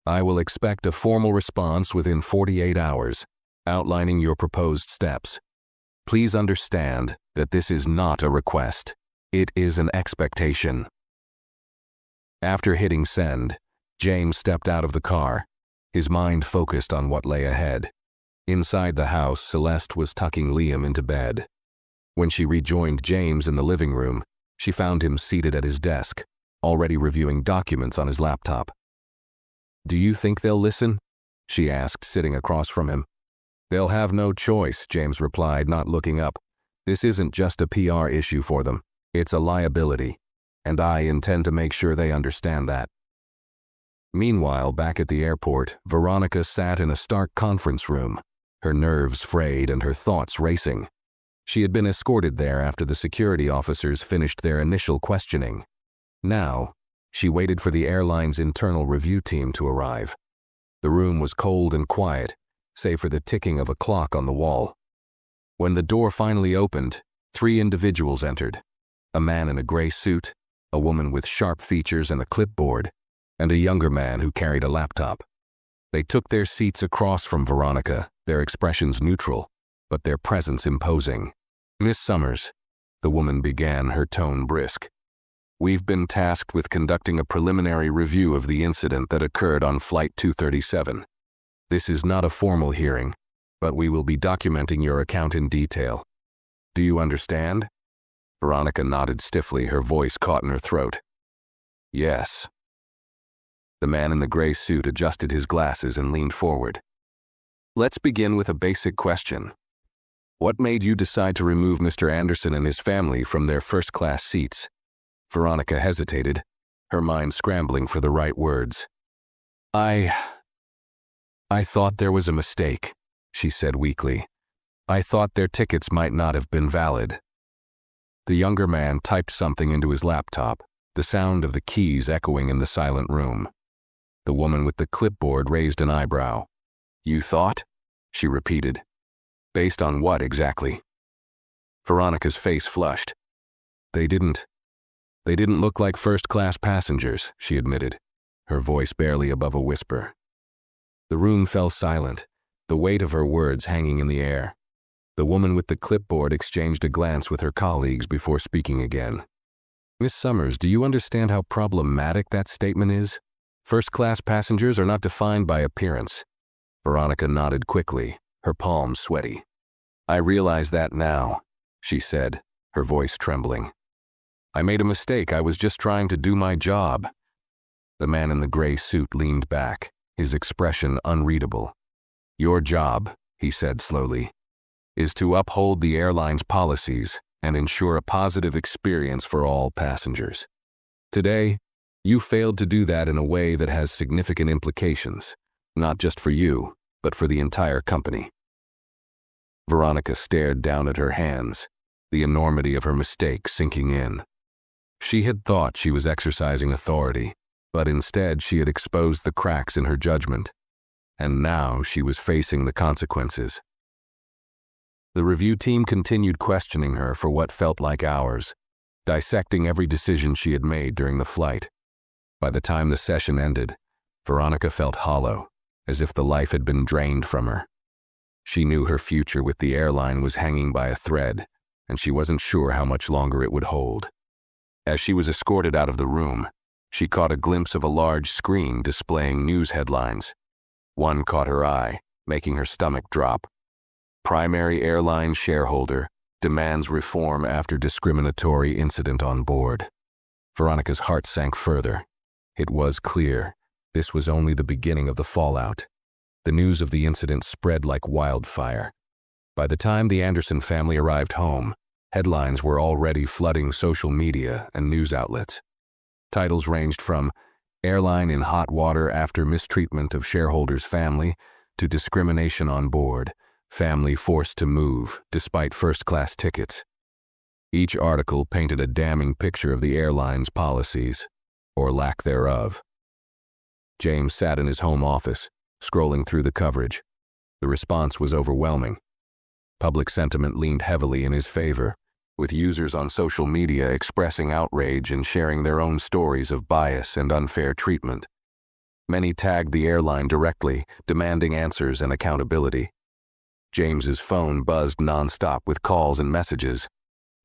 I will expect a formal response within 48 hours, outlining your proposed steps. Please understand that this is not a request. It is an expectation. After hitting send, James stepped out of the car, his mind focused on what lay ahead. Inside the house, Celeste was tucking Liam into bed. When she rejoined James in the living room, she found him seated at his desk, already reviewing documents on his laptop. "Do you think they'll listen?" she asked, sitting across from him. "They'll have no choice," James replied, not looking up. "This isn't just a PR issue for them. It's a liability, and I intend to make sure they understand that." Meanwhile, back at the airport, Veronica sat in a stark conference room, her nerves frayed and her thoughts racing. She had been escorted there after the security officers finished their initial questioning. Now, she waited for the airline's internal review team to arrive. The room was cold and quiet, save for the ticking of a clock on the wall. When the door finally opened, 3 individuals entered: a man in a gray suit, a woman with sharp features and a clipboard, and a younger man who carried a laptop. They took their seats across from Veronica, their expressions neutral, but their presence imposing. "Miss Summers," the woman began, her tone brisk. "We've been tasked with conducting a preliminary review of the incident that occurred on Flight 237. This is not a formal hearing, but we will be documenting your account in detail. Do you understand?" Veronica nodded stiffly, her voice caught in her throat. "Yes." The man in the gray suit adjusted his glasses and leaned forward. "Let's begin with a basic question. What made you decide to remove Mr. Anderson and his family from their first-class seats?" Veronica hesitated, her mind scrambling for the right words. I thought there was a mistake," she said weakly. "I thought their tickets might not have been valid." The younger man typed something into his laptop, the sound of the keys echoing in the silent room. The woman with the clipboard raised an eyebrow. "You thought?" she repeated. "Based on what exactly?" Veronica's face flushed. They didn't look like first-class passengers," she admitted, her voice barely above a whisper. The room fell silent, the weight of her words hanging in the air. The woman with the clipboard exchanged a glance with her colleagues before speaking again. "Miss Summers, do you understand how problematic that statement is? First-class passengers are not defined by appearance." Veronica nodded quickly, her palms sweaty. "I realize that now," she said, her voice trembling. "I made a mistake. I was just trying to do my job." The man in the gray suit leaned back, his expression unreadable. "Your job," he said slowly, "is to uphold the airline's policies and ensure a positive experience for all passengers. Today, you failed to do that in a way that has significant implications, not just for you, but for the entire company." Veronica stared down at her hands, the enormity of her mistake sinking in. She had thought she was exercising authority, but instead she had exposed the cracks in her judgment, and now she was facing the consequences. The review team continued questioning her for what felt like hours, dissecting every decision she had made during the flight. By the time the session ended, Veronica felt hollow, as if the life had been drained from her. She knew her future with the airline was hanging by a thread, and she wasn't sure how much longer it would hold. As she was escorted out of the room, she caught a glimpse of a large screen displaying news headlines. One caught her eye, making her stomach drop. "Primary airline shareholder demands reform after discriminatory incident on board." Veronica's heart sank further. It was clear this was only the beginning of the fallout. The news of the incident spread like wildfire. By the time the Anderson family arrived home, headlines were already flooding social media and news outlets. Titles ranged from "Airline in hot water after mistreatment of shareholder's family" to "Discrimination on board, family forced to move despite first-class tickets." Each article painted a damning picture of the airline's policies, or lack thereof. James sat in his home office, scrolling through the coverage. The response was overwhelming. Public sentiment leaned heavily in his favor, with users on social media expressing outrage and sharing their own stories of bias and unfair treatment. Many tagged the airline directly, demanding answers and accountability. James's phone buzzed nonstop with calls and messages,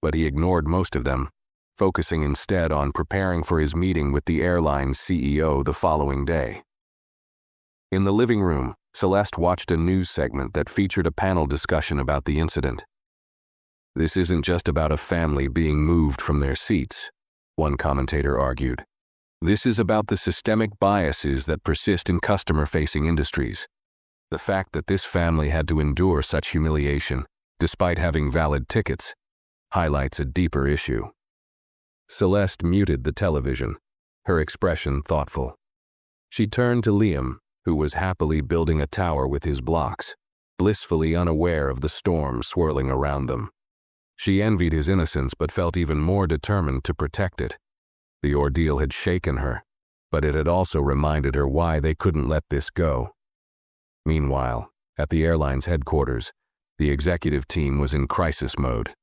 but he ignored most of them, focusing instead on preparing for his meeting with the airline's CEO the following day. In the living room, Celeste watched a news segment that featured a panel discussion about the incident. "This isn't just about a family being moved from their seats," one commentator argued. "This is about the systemic biases that persist in customer-facing industries. The fact that this family had to endure such humiliation, despite having valid tickets, highlights a deeper issue." Celeste muted the television, her expression thoughtful. She turned to Liam, who was happily building a tower with his blocks, blissfully unaware of the storm swirling around them. She envied his innocence but felt even more determined to protect it. The ordeal had shaken her, but it had also reminded her why they couldn't let this go. Meanwhile, at the airline's headquarters, the executive team was in crisis mode.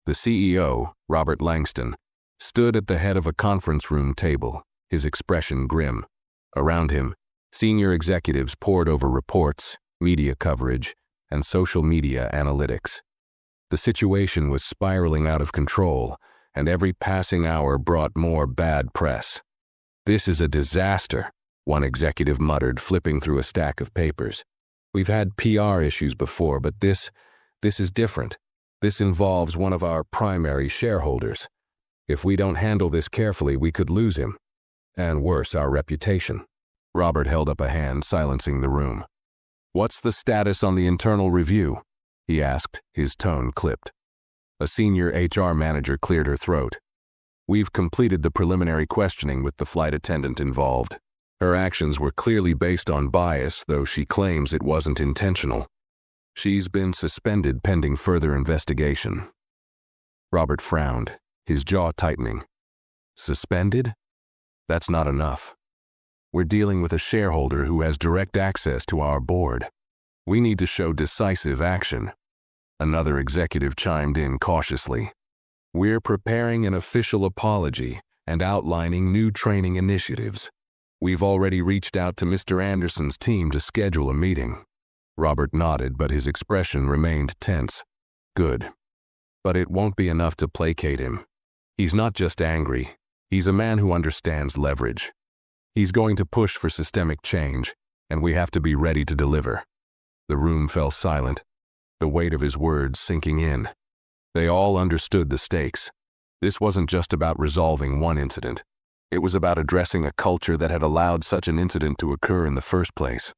The CEO, Robert Langston, stood at the head of a conference room table, his expression grim. Around him, senior executives pored over reports, media coverage, and social media analytics. The situation was spiraling out of control, and every passing hour brought more bad press. "This is a disaster," one executive muttered, flipping through a stack of papers. "We've had PR issues before, but this is different. This involves one of our primary shareholders. If we don't handle this carefully, we could lose him. And worse, our reputation." Robert held up a hand, silencing the room. "What's the status on the internal review?" he asked, his tone clipped. A senior HR manager cleared her throat. "We've completed the preliminary questioning with the flight attendant involved. Her actions were clearly based on bias, though she claims it wasn't intentional. She's been suspended pending further investigation." Robert frowned, his jaw tightening. "Suspended? That's not enough. We're dealing with a shareholder who has direct access to our board. We need to show decisive action." Another executive chimed in cautiously. "We're preparing an official apology and outlining new training initiatives. We've already reached out to Mr. Anderson's team to schedule a meeting." Robert nodded, but his expression remained tense. "Good. But it won't be enough to placate him. He's not just angry. He's a man who understands leverage. He's going to push for systemic change, and we have to be ready to deliver." The room fell silent, the weight of his words sinking in. They all understood the stakes. This wasn't just about resolving one incident. It was about addressing a culture that had allowed such an incident to occur in the first place.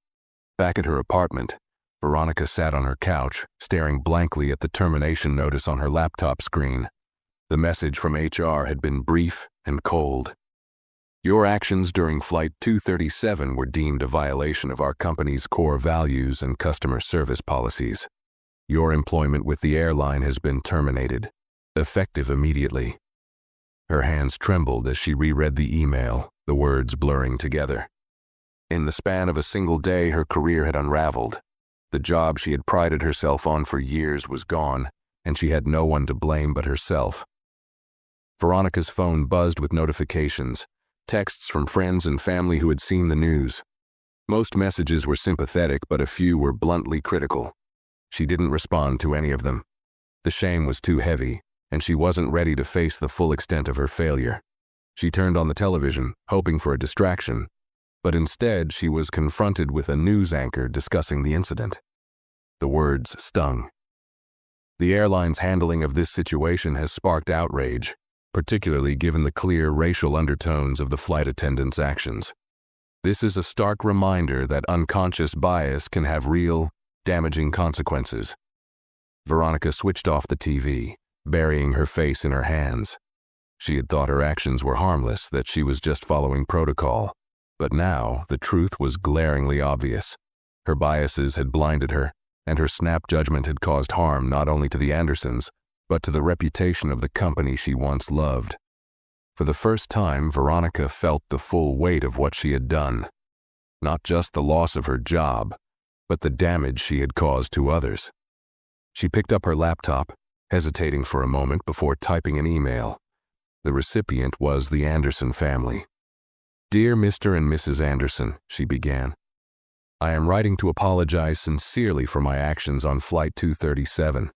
Back at her apartment, Veronica sat on her couch, staring blankly at the termination notice on her laptop screen. The message from HR had been brief and cold. Your actions during Flight 237 were deemed a violation of our company's core values and customer service policies. Your employment with the airline has been terminated, effective immediately. Her hands trembled as she reread the email, the words blurring together. In the span of a single day, her career had unraveled. The job she had prided herself on for years was gone, and she had no one to blame but herself. Veronica's phone buzzed with notifications, texts from friends and family who had seen the news. Most messages were sympathetic, but a few were bluntly critical. She didn't respond to any of them. The shame was too heavy, and she wasn't ready to face the full extent of her failure. She turned on the television, hoping for a distraction, but instead she was confronted with a news anchor discussing the incident. The words stung. The airline's handling of this situation has sparked outrage, particularly given the clear racial undertones of the flight attendants' actions. This is a stark reminder that unconscious bias can have real, damaging consequences. Veronica switched off the TV, burying her face in her hands. She had thought her actions were harmless, that she was just following protocol. But now, the truth was glaringly obvious. Her biases had blinded her, and her snap judgment had caused harm not only to the Andersons, but to the reputation of the company she once loved. For the first time, Veronica felt the full weight of what she had done. Not just the loss of her job, but the damage she had caused to others. She picked up her laptop, hesitating for a moment before typing an email. The recipient was the Anderson family. Dear Mr. and Mrs. Anderson, she began. I am writing to apologize sincerely for my actions on Flight 237.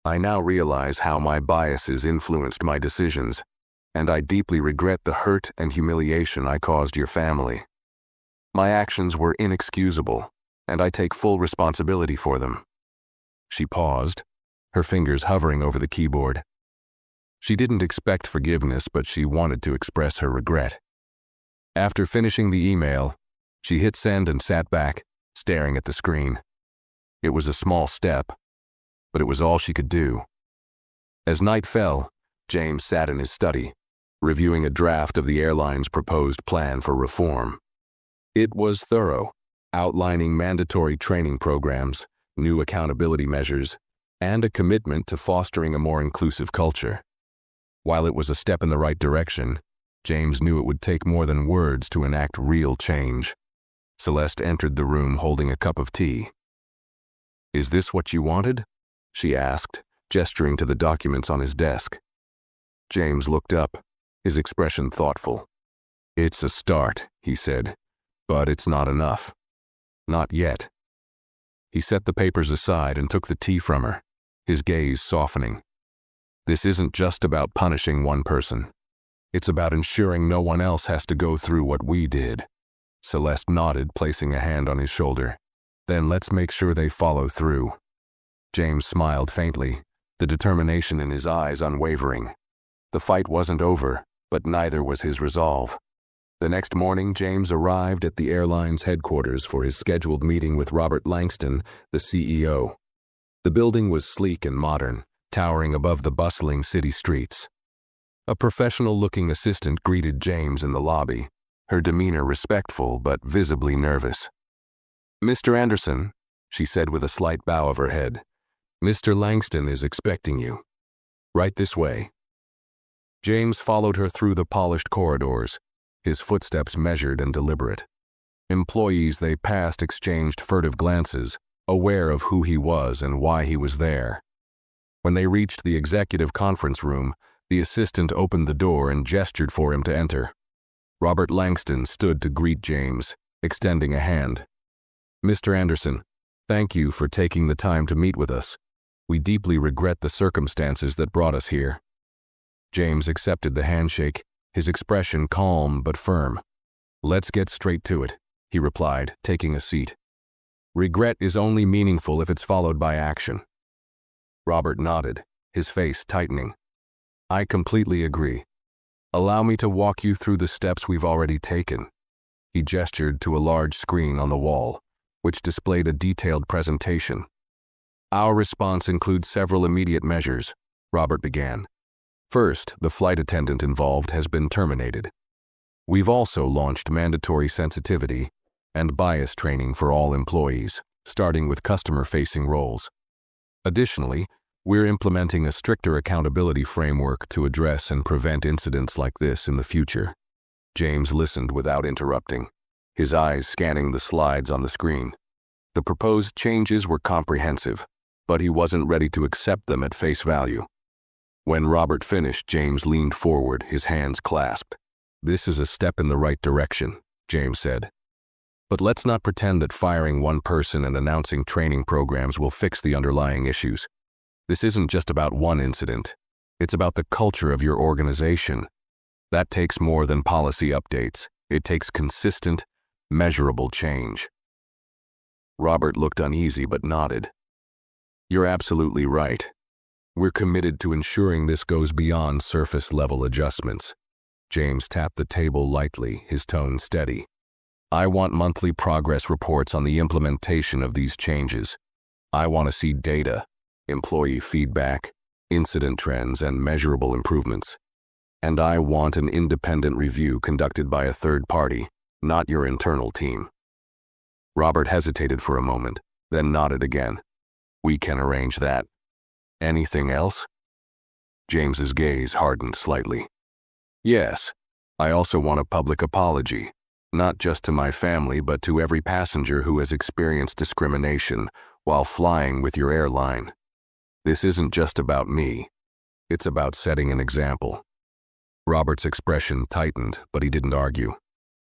I now realize how my biases influenced my decisions, and I deeply regret the hurt and humiliation I caused your family. My actions were inexcusable, and I take full responsibility for them. She paused, her fingers hovering over the keyboard. She didn't expect forgiveness, but she wanted to express her regret. After finishing the email, she hit send and sat back, staring at the screen. It was a small step, but it was all she could do. As night fell, James sat in his study, reviewing a draft of the airline's proposed plan for reform. It was thorough, outlining mandatory training programs, new accountability measures, and a commitment to fostering a more inclusive culture. While it was a step in the right direction, James knew it would take more than words to enact real change. Celeste entered the room holding a cup of tea. Is this what you wanted? She asked, gesturing to the documents on his desk. James looked up, his expression thoughtful. It's a start, he said, but it's not enough. Not yet. He set the papers aside and took the tea from her, his gaze softening. This isn't just about punishing one person. It's about ensuring no one else has to go through what we did. Celeste nodded, placing a hand on his shoulder. Then let's make sure they follow through. James smiled faintly, the determination in his eyes unwavering. The fight wasn't over, but neither was his resolve. The next morning, James arrived at the airline's headquarters for his scheduled meeting with Robert Langston, the CEO. The building was sleek and modern, towering above the bustling city streets. A professional-looking assistant greeted James in the lobby, her demeanor respectful but visibly nervous. Mr. Anderson, she said with a slight bow of her head, Mr. Langston is expecting you. Right this way. James followed her through the polished corridors, his footsteps measured and deliberate. Employees they passed exchanged furtive glances, aware of who he was and why he was there. When they reached the executive conference room, the assistant opened the door and gestured for him to enter. Robert Langston stood to greet James, extending a hand. Mr. Anderson, thank you for taking the time to meet with us. We deeply regret the circumstances that brought us here. James accepted the handshake, his expression calm but firm. Let's get straight to it, he replied, taking a seat. Regret is only meaningful if it's followed by action. Robert nodded, his face tightening. I completely agree. Allow me to walk you through the steps we've already taken. He gestured to a large screen on the wall, which displayed a detailed presentation. Our response includes several immediate measures, Robert began. First, the flight attendant involved has been terminated. We've also launched mandatory sensitivity and bias training for all employees, starting with customer-facing roles. Additionally, we're implementing a stricter accountability framework to address and prevent incidents like this in the future. James listened without interrupting, his eyes scanning the slides on the screen. The proposed changes were comprehensive, but he wasn't ready to accept them at face value. When Robert finished, James leaned forward, his hands clasped. "This is a step in the right direction," James said. "But let's not pretend that firing one person and announcing training programs will fix the underlying issues. This isn't just about one incident. It's about the culture of your organization. That takes more than policy updates. It takes consistent, measurable change." Robert looked uneasy but nodded. "You're absolutely right. We're committed to ensuring this goes beyond surface-level adjustments." James tapped the table lightly, his tone steady. "I want monthly progress reports on the implementation of these changes. I want to see data, employee feedback, incident trends, and measurable improvements. And I want an independent review conducted by a third party, not your internal team." Robert hesitated for a moment, then nodded again. "We can arrange that. Anything else?" James's gaze hardened slightly. "Yes, I also want a public apology, not just to my family but to every passenger who has experienced discrimination while flying with your airline. This isn't just about me. It's about setting an example." Robert's expression tightened, but he didn't argue.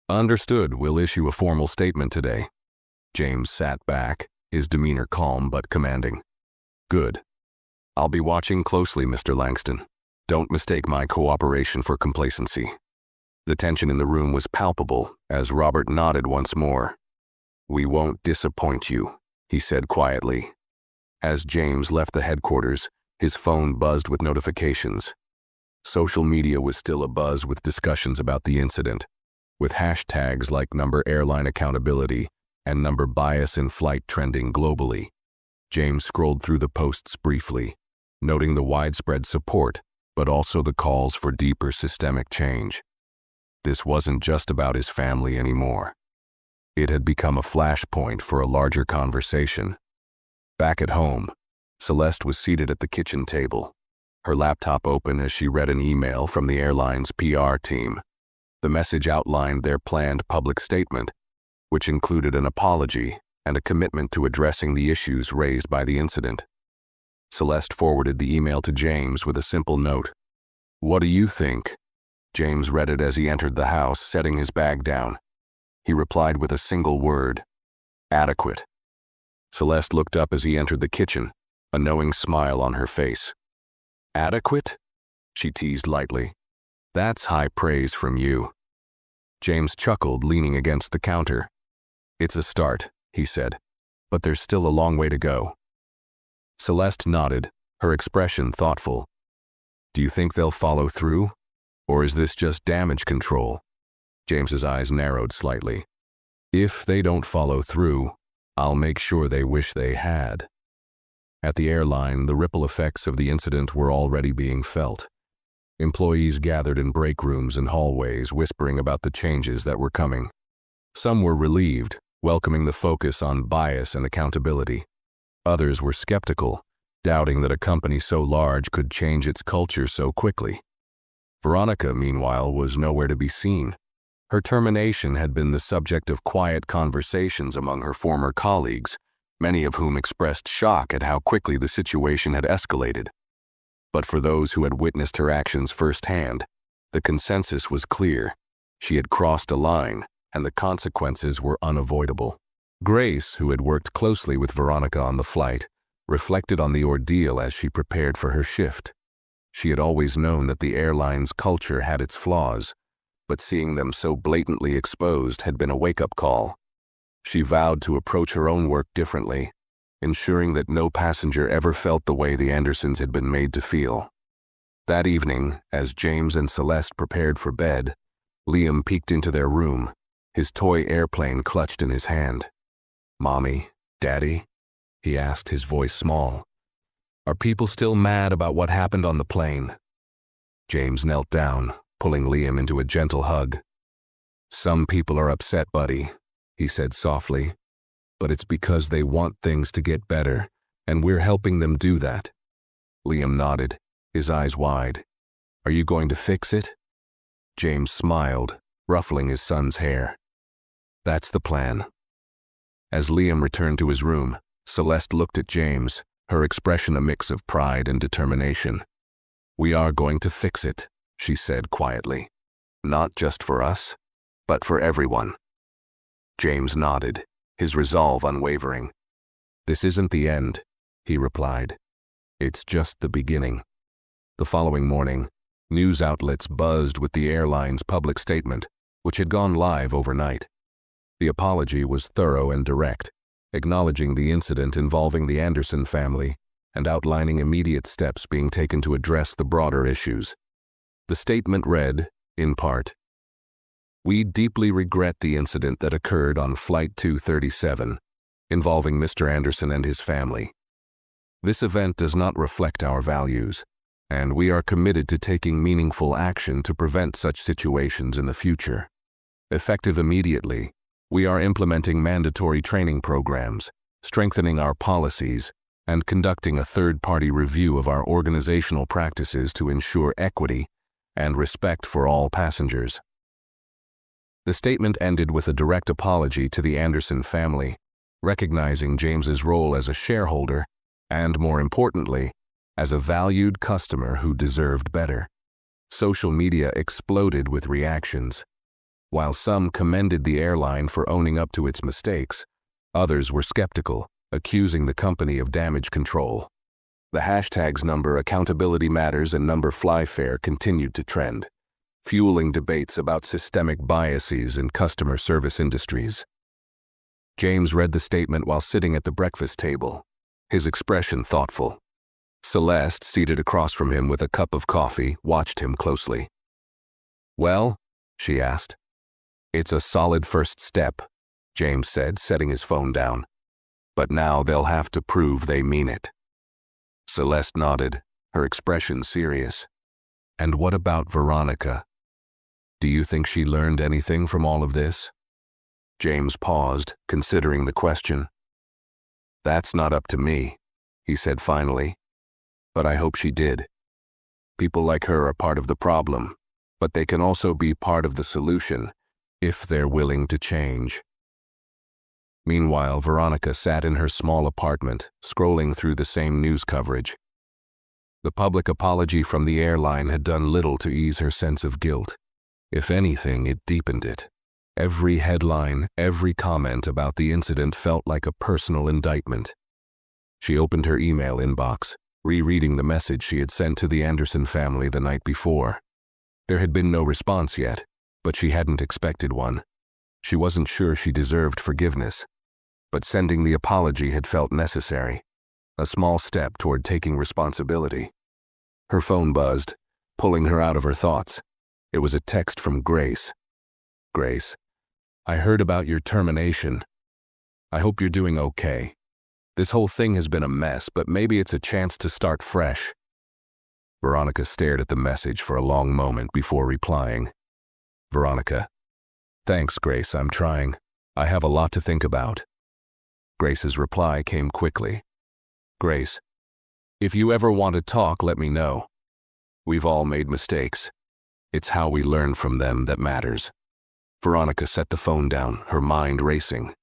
"Understood, we'll issue a formal statement today." James sat back, his demeanor calm but commanding. "Good. I'll be watching closely, Mr. Langston. Don't mistake my cooperation for complacency." The tension in the room was palpable as Robert nodded once more. "We won't disappoint you," he said quietly. As James left the headquarters, his phone buzzed with notifications. Social media was still abuzz with discussions about the incident, with hashtags like #Airline Accountability and #Bias in Flight trending globally. James scrolled through the posts briefly, noting the widespread support, but also the calls for deeper systemic change. This wasn't just about his family anymore. It had become a flashpoint for a larger conversation. Back at home, Celeste was seated at the kitchen table, her laptop open as she read an email from the airline's PR team. The message outlined their planned public statement, which included an apology and a commitment to addressing the issues raised by the incident. Celeste forwarded the email to James with a simple note. "What do you think?" James read it as he entered the house, setting his bag down. He replied with a single word: "Adequate." Celeste looked up as he entered the kitchen, a knowing smile on her face. "Adequate?" she teased lightly. "That's high praise from you." James chuckled, leaning against the counter. "It's a start," he said, "but there's still a long way to go." Celeste nodded, her expression thoughtful. "Do you think they'll follow through? Or is this just damage control?" James's eyes narrowed slightly. "If they don't follow through, I'll make sure they wish they had." At the airline, the ripple effects of the incident were already being felt. Employees gathered in break rooms and hallways, whispering about the changes that were coming. Some were relieved, welcoming the focus on bias and accountability. Others were skeptical, doubting that a company so large could change its culture so quickly. Veronica, meanwhile, was nowhere to be seen. Her termination had been the subject of quiet conversations among her former colleagues, many of whom expressed shock at how quickly the situation had escalated. But for those who had witnessed her actions firsthand, the consensus was clear. She had crossed a line, and the consequences were unavoidable. Grace, who had worked closely with Veronica on the flight, reflected on the ordeal as she prepared for her shift. She had always known that the airline's culture had its flaws, but seeing them so blatantly exposed had been a wake-up call. She vowed to approach her own work differently, ensuring that no passenger ever felt the way the Andersons had been made to feel. That evening, as James and Celeste prepared for bed, Liam peeked into their room, his toy airplane clutched in his hand. "Mommy, Daddy?" he asked, his voice small. "Are people still mad about what happened on the plane?" James knelt down, pulling Liam into a gentle hug. "Some people are upset, buddy," he said softly, "but it's because they want things to get better, and we're helping them do that." Liam nodded, his eyes wide. "Are you going to fix it?" James smiled, ruffling his son's hair. "That's the plan." As Liam returned to his room, Celeste looked at James, her expression a mix of pride and determination. "We are going to fix it," she said quietly. "Not just for us, but for everyone." James nodded, his resolve unwavering. "This isn't the end," he replied. "It's just the beginning." The following morning, news outlets buzzed with the airline's public statement, which had gone live overnight. The apology was thorough and direct, acknowledging the incident involving the Anderson family and outlining immediate steps being taken to address the broader issues. The statement read, in part, "We deeply regret the incident that occurred on Flight 237, involving Mr. Anderson and his family. This event does not reflect our values, and we are committed to taking meaningful action to prevent such situations in the future. Effective immediately, we are implementing mandatory training programs, strengthening our policies, and conducting a third-party review of our organizational practices to ensure equity and respect for all passengers." The statement ended with a direct apology to the Anderson family, recognizing James's role as a shareholder and, more importantly, as a valued customer who deserved better. Social media exploded with reactions. While some commended the airline for owning up to its mistakes, others were skeptical, accusing the company of damage control. The hashtags number accountability matters and number flyfair continued to trend, fueling debates about systemic biases in customer service industries. James read the statement while sitting at the breakfast table, his expression thoughtful. Celeste, seated across from him with a cup of coffee, watched him closely. "Well?" she asked. "It's a solid first step," James said, setting his phone down. "But now they'll have to prove they mean it." Celeste nodded, her expression serious. "And what about Veronica? Do you think she learned anything from all of this?" James paused, considering the question. "That's not up to me," he said finally. "But I hope she did. People like her are part of the problem, but they can also be part of the solution if they're willing to change." Meanwhile, Veronica sat in her small apartment, scrolling through the same news coverage. The public apology from the airline had done little to ease her sense of guilt. If anything, it deepened it. Every headline, every comment about the incident felt like a personal indictment. She opened her email inbox, rereading the message she had sent to the Anderson family the night before. There had been no response yet, but she hadn't expected one. She wasn't sure she deserved forgiveness, but sending the apology had felt necessary, a small step toward taking responsibility. Her phone buzzed, pulling her out of her thoughts. It was a text from Grace. "Grace, I heard about your termination. I hope you're doing okay. This whole thing has been a mess, but maybe it's a chance to start fresh." Veronica stared at the message for a long moment before replying. "Veronica, thanks, Grace, I'm trying. I have a lot to think about." Grace's reply came quickly. "Grace, if you ever want to talk, let me know. We've all made mistakes. It's how we learn from them that matters." Veronica set the phone down, her mind racing.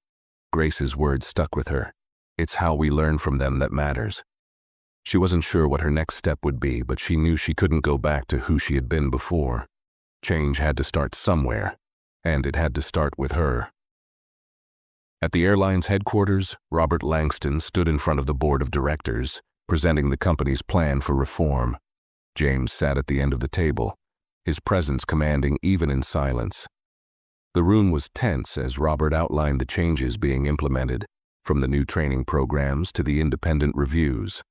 Grace's words stuck with her. It's how we learn from them that matters. She wasn't sure what her next step would be, but she knew she couldn't go back to who she had been before. Change had to start somewhere, and it had to start with her. At the airline's headquarters, Robert Langston stood in front of the board of directors, presenting the company's plan for reform. James sat at the end of the table, his presence commanding even in silence. The room was tense as Robert outlined the changes being implemented, from the new training programs to the independent reviews.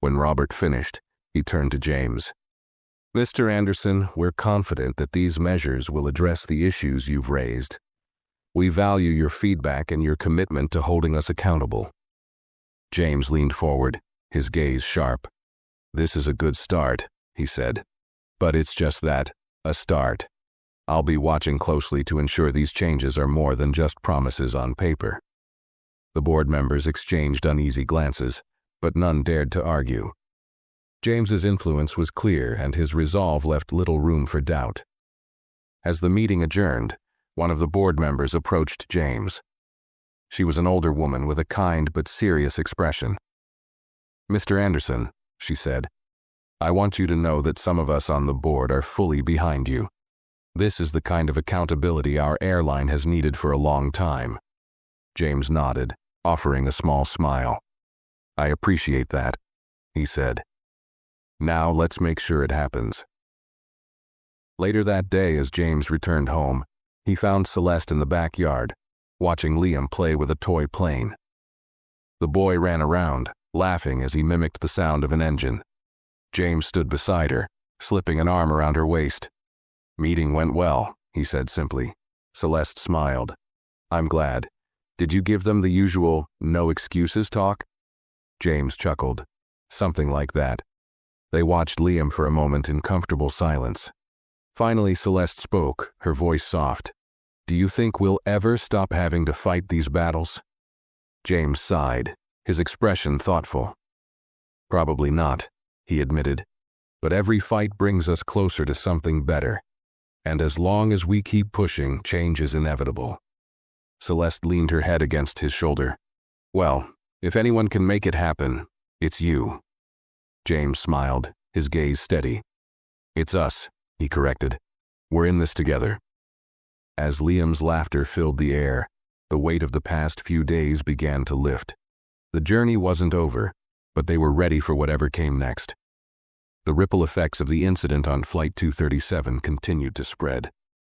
When Robert finished, he turned to James. Mr. Anderson, we're confident that these measures will address the issues you've raised. We value your feedback and your commitment to holding us accountable. James leaned forward, his gaze sharp. This is a good start, he said. But it's just that, a start. I'll be watching closely to ensure these changes are more than just promises on paper. The board members exchanged uneasy glances, but none dared to argue. James's influence was clear and his resolve left little room for doubt. As the meeting adjourned, one of the board members approached James. She was an older woman with a kind but serious expression. Mr. Anderson, she said, I want you to know that some of us on the board are fully behind you. This is the kind of accountability our airline has needed for a long time. James nodded, offering a small smile. I appreciate that, he said. Now let's make sure it happens. Later that day, as James returned home, he found Celeste in the backyard, watching Liam play with a toy plane. The boy ran around, laughing as he mimicked the sound of an engine. James stood beside her, slipping an arm around her waist. Meeting went well, he said simply. Celeste smiled. I'm glad. Did you give them the usual no excuses talk? James chuckled. Something like that. They watched Liam for a moment in comfortable silence. Finally, Celeste spoke, her voice soft. Do you think we'll ever stop having to fight these battles? James sighed, his expression thoughtful. Probably not, he admitted. But every fight brings us closer to something better. And as long as we keep pushing, change is inevitable. Celeste leaned her head against his shoulder. Well, if anyone can make it happen, it's you. James smiled, his gaze steady. It's us, he corrected. We're in this together. As Liam's laughter filled the air, the weight of the past few days began to lift. The journey wasn't over, but they were ready for whatever came next. The ripple effects of the incident on Flight 237 continued to spread,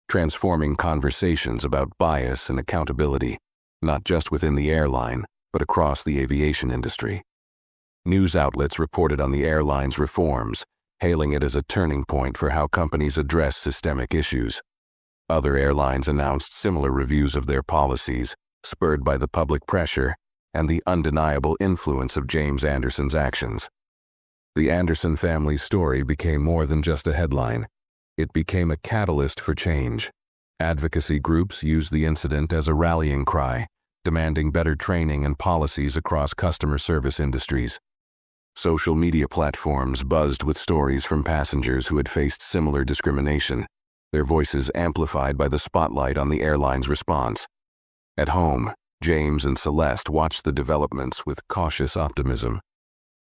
transforming conversations about bias and accountability, not just within the airline, but across the aviation industry. News outlets reported on the airline's reforms, hailing it as a turning point for how companies address systemic issues. Other airlines announced similar reviews of their policies, spurred by the public pressure and the undeniable influence of James Anderson's actions. The Anderson family's story became more than just a headline. It became a catalyst for change. Advocacy groups used the incident as a rallying cry, demanding better training and policies across customer service industries. Social media platforms buzzed with stories from passengers who had faced similar discrimination, their voices amplified by the spotlight on the airline's response. At home, James and Celeste watched the developments with cautious optimism.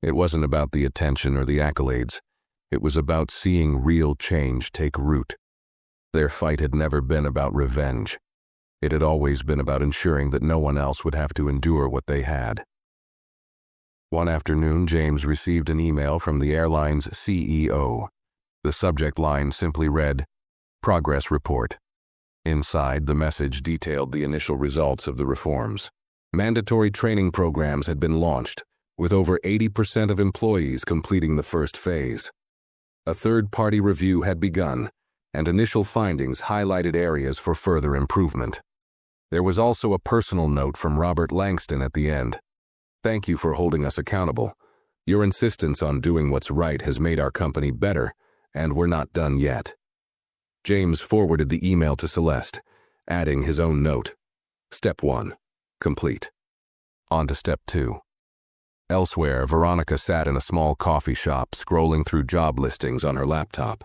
It wasn't about the attention or the accolades. It was about seeing real change take root. Their fight had never been about revenge. It had always been about ensuring that no one else would have to endure what they had. One afternoon, James received an email from the airline's CEO. The subject line simply read, Progress Report. Inside, the message detailed the initial results of the reforms. Mandatory training programs had been launched, with over 80% of employees completing the first phase. A third-party review had begun, and initial findings highlighted areas for further improvement. There was also a personal note from Robert Langston at the end. Thank you for holding us accountable. Your insistence on doing what's right has made our company better, and we're not done yet. James forwarded the email to Celeste, adding his own note. Step 1. Complete. On to Step 2. Elsewhere, Veronica sat in a small coffee shop scrolling through job listings on her laptop.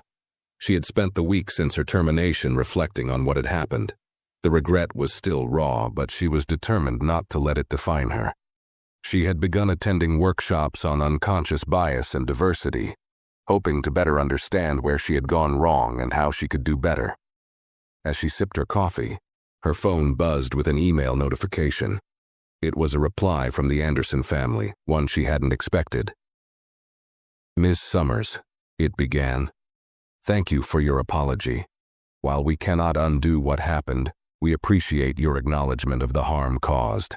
She had spent the week since her termination reflecting on what had happened. The regret was still raw, but she was determined not to let it define her. She had begun attending workshops on unconscious bias and diversity, hoping to better understand where she had gone wrong and how she could do better. As she sipped her coffee, her phone buzzed with an email notification. It was a reply from the Anderson family, one she hadn't expected. Ms. Summers, it began. Thank you for your apology. While we cannot undo what happened, we appreciate your acknowledgement of the harm caused.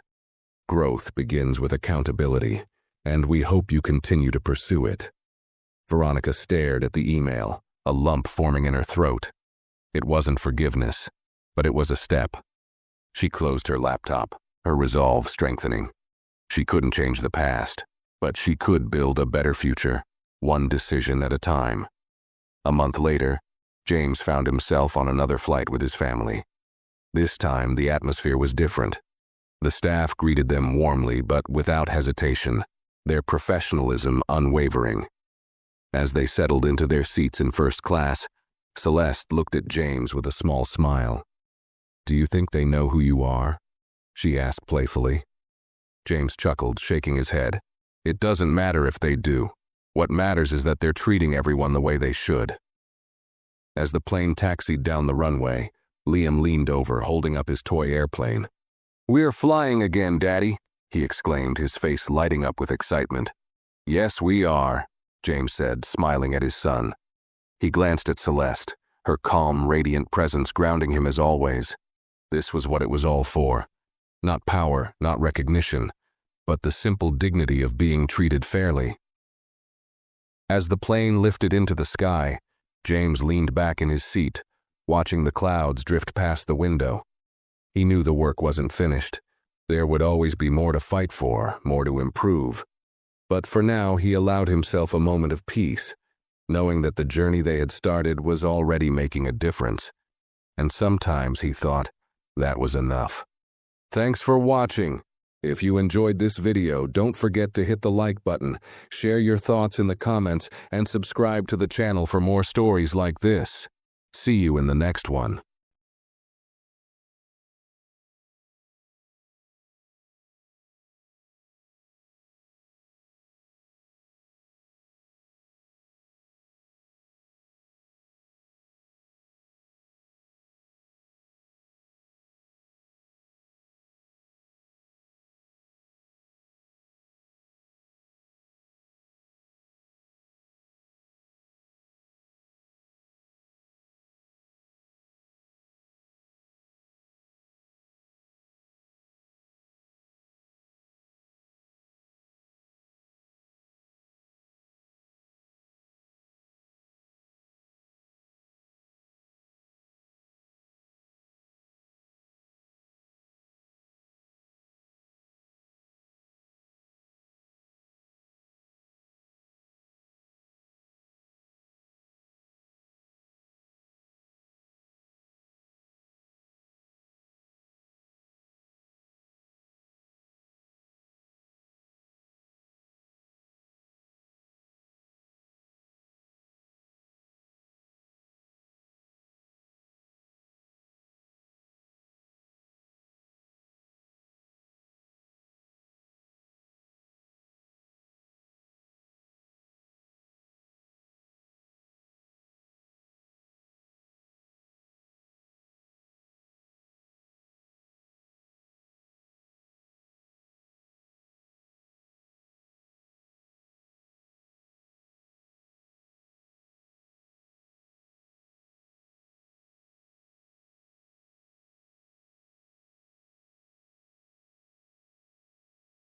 Growth begins with accountability, and we hope you continue to pursue it. Veronica stared at the email, a lump forming in her throat. It wasn't forgiveness, but it was a step. She closed her laptop, her resolve strengthening. She couldn't change the past, but she could build a better future, one decision at a time. A month later, James found himself on another flight with his family. This time, the atmosphere was different. The staff greeted them warmly but without hesitation, their professionalism unwavering. As they settled into their seats in first class, Celeste looked at James with a small smile. "Do you think they know who you are?" she asked playfully. James chuckled, shaking his head. "It doesn't matter if they do. What matters is that they're treating everyone the way they should." As the plane taxied down the runway, Liam leaned over, holding up his toy airplane. "We're flying again, Daddy," he exclaimed, his face lighting up with excitement. "Yes, we are," James said, smiling at his son. He glanced at Celeste, her calm, radiant presence grounding him as always. This was what it was all for. Not power, not recognition, but the simple dignity of being treated fairly. As the plane lifted into the sky, James leaned back in his seat, watching the clouds drift past the window. He knew the work wasn't finished. There would always be more to fight for, more to improve. But for now, he allowed himself a moment of peace, knowing that the journey they had started was already making a difference. And sometimes, he thought, that was enough. Thanks for watching. If you enjoyed this video, don't forget to hit the like button, share your thoughts in the comments, and subscribe to the channel for more stories like this. See you in the next one.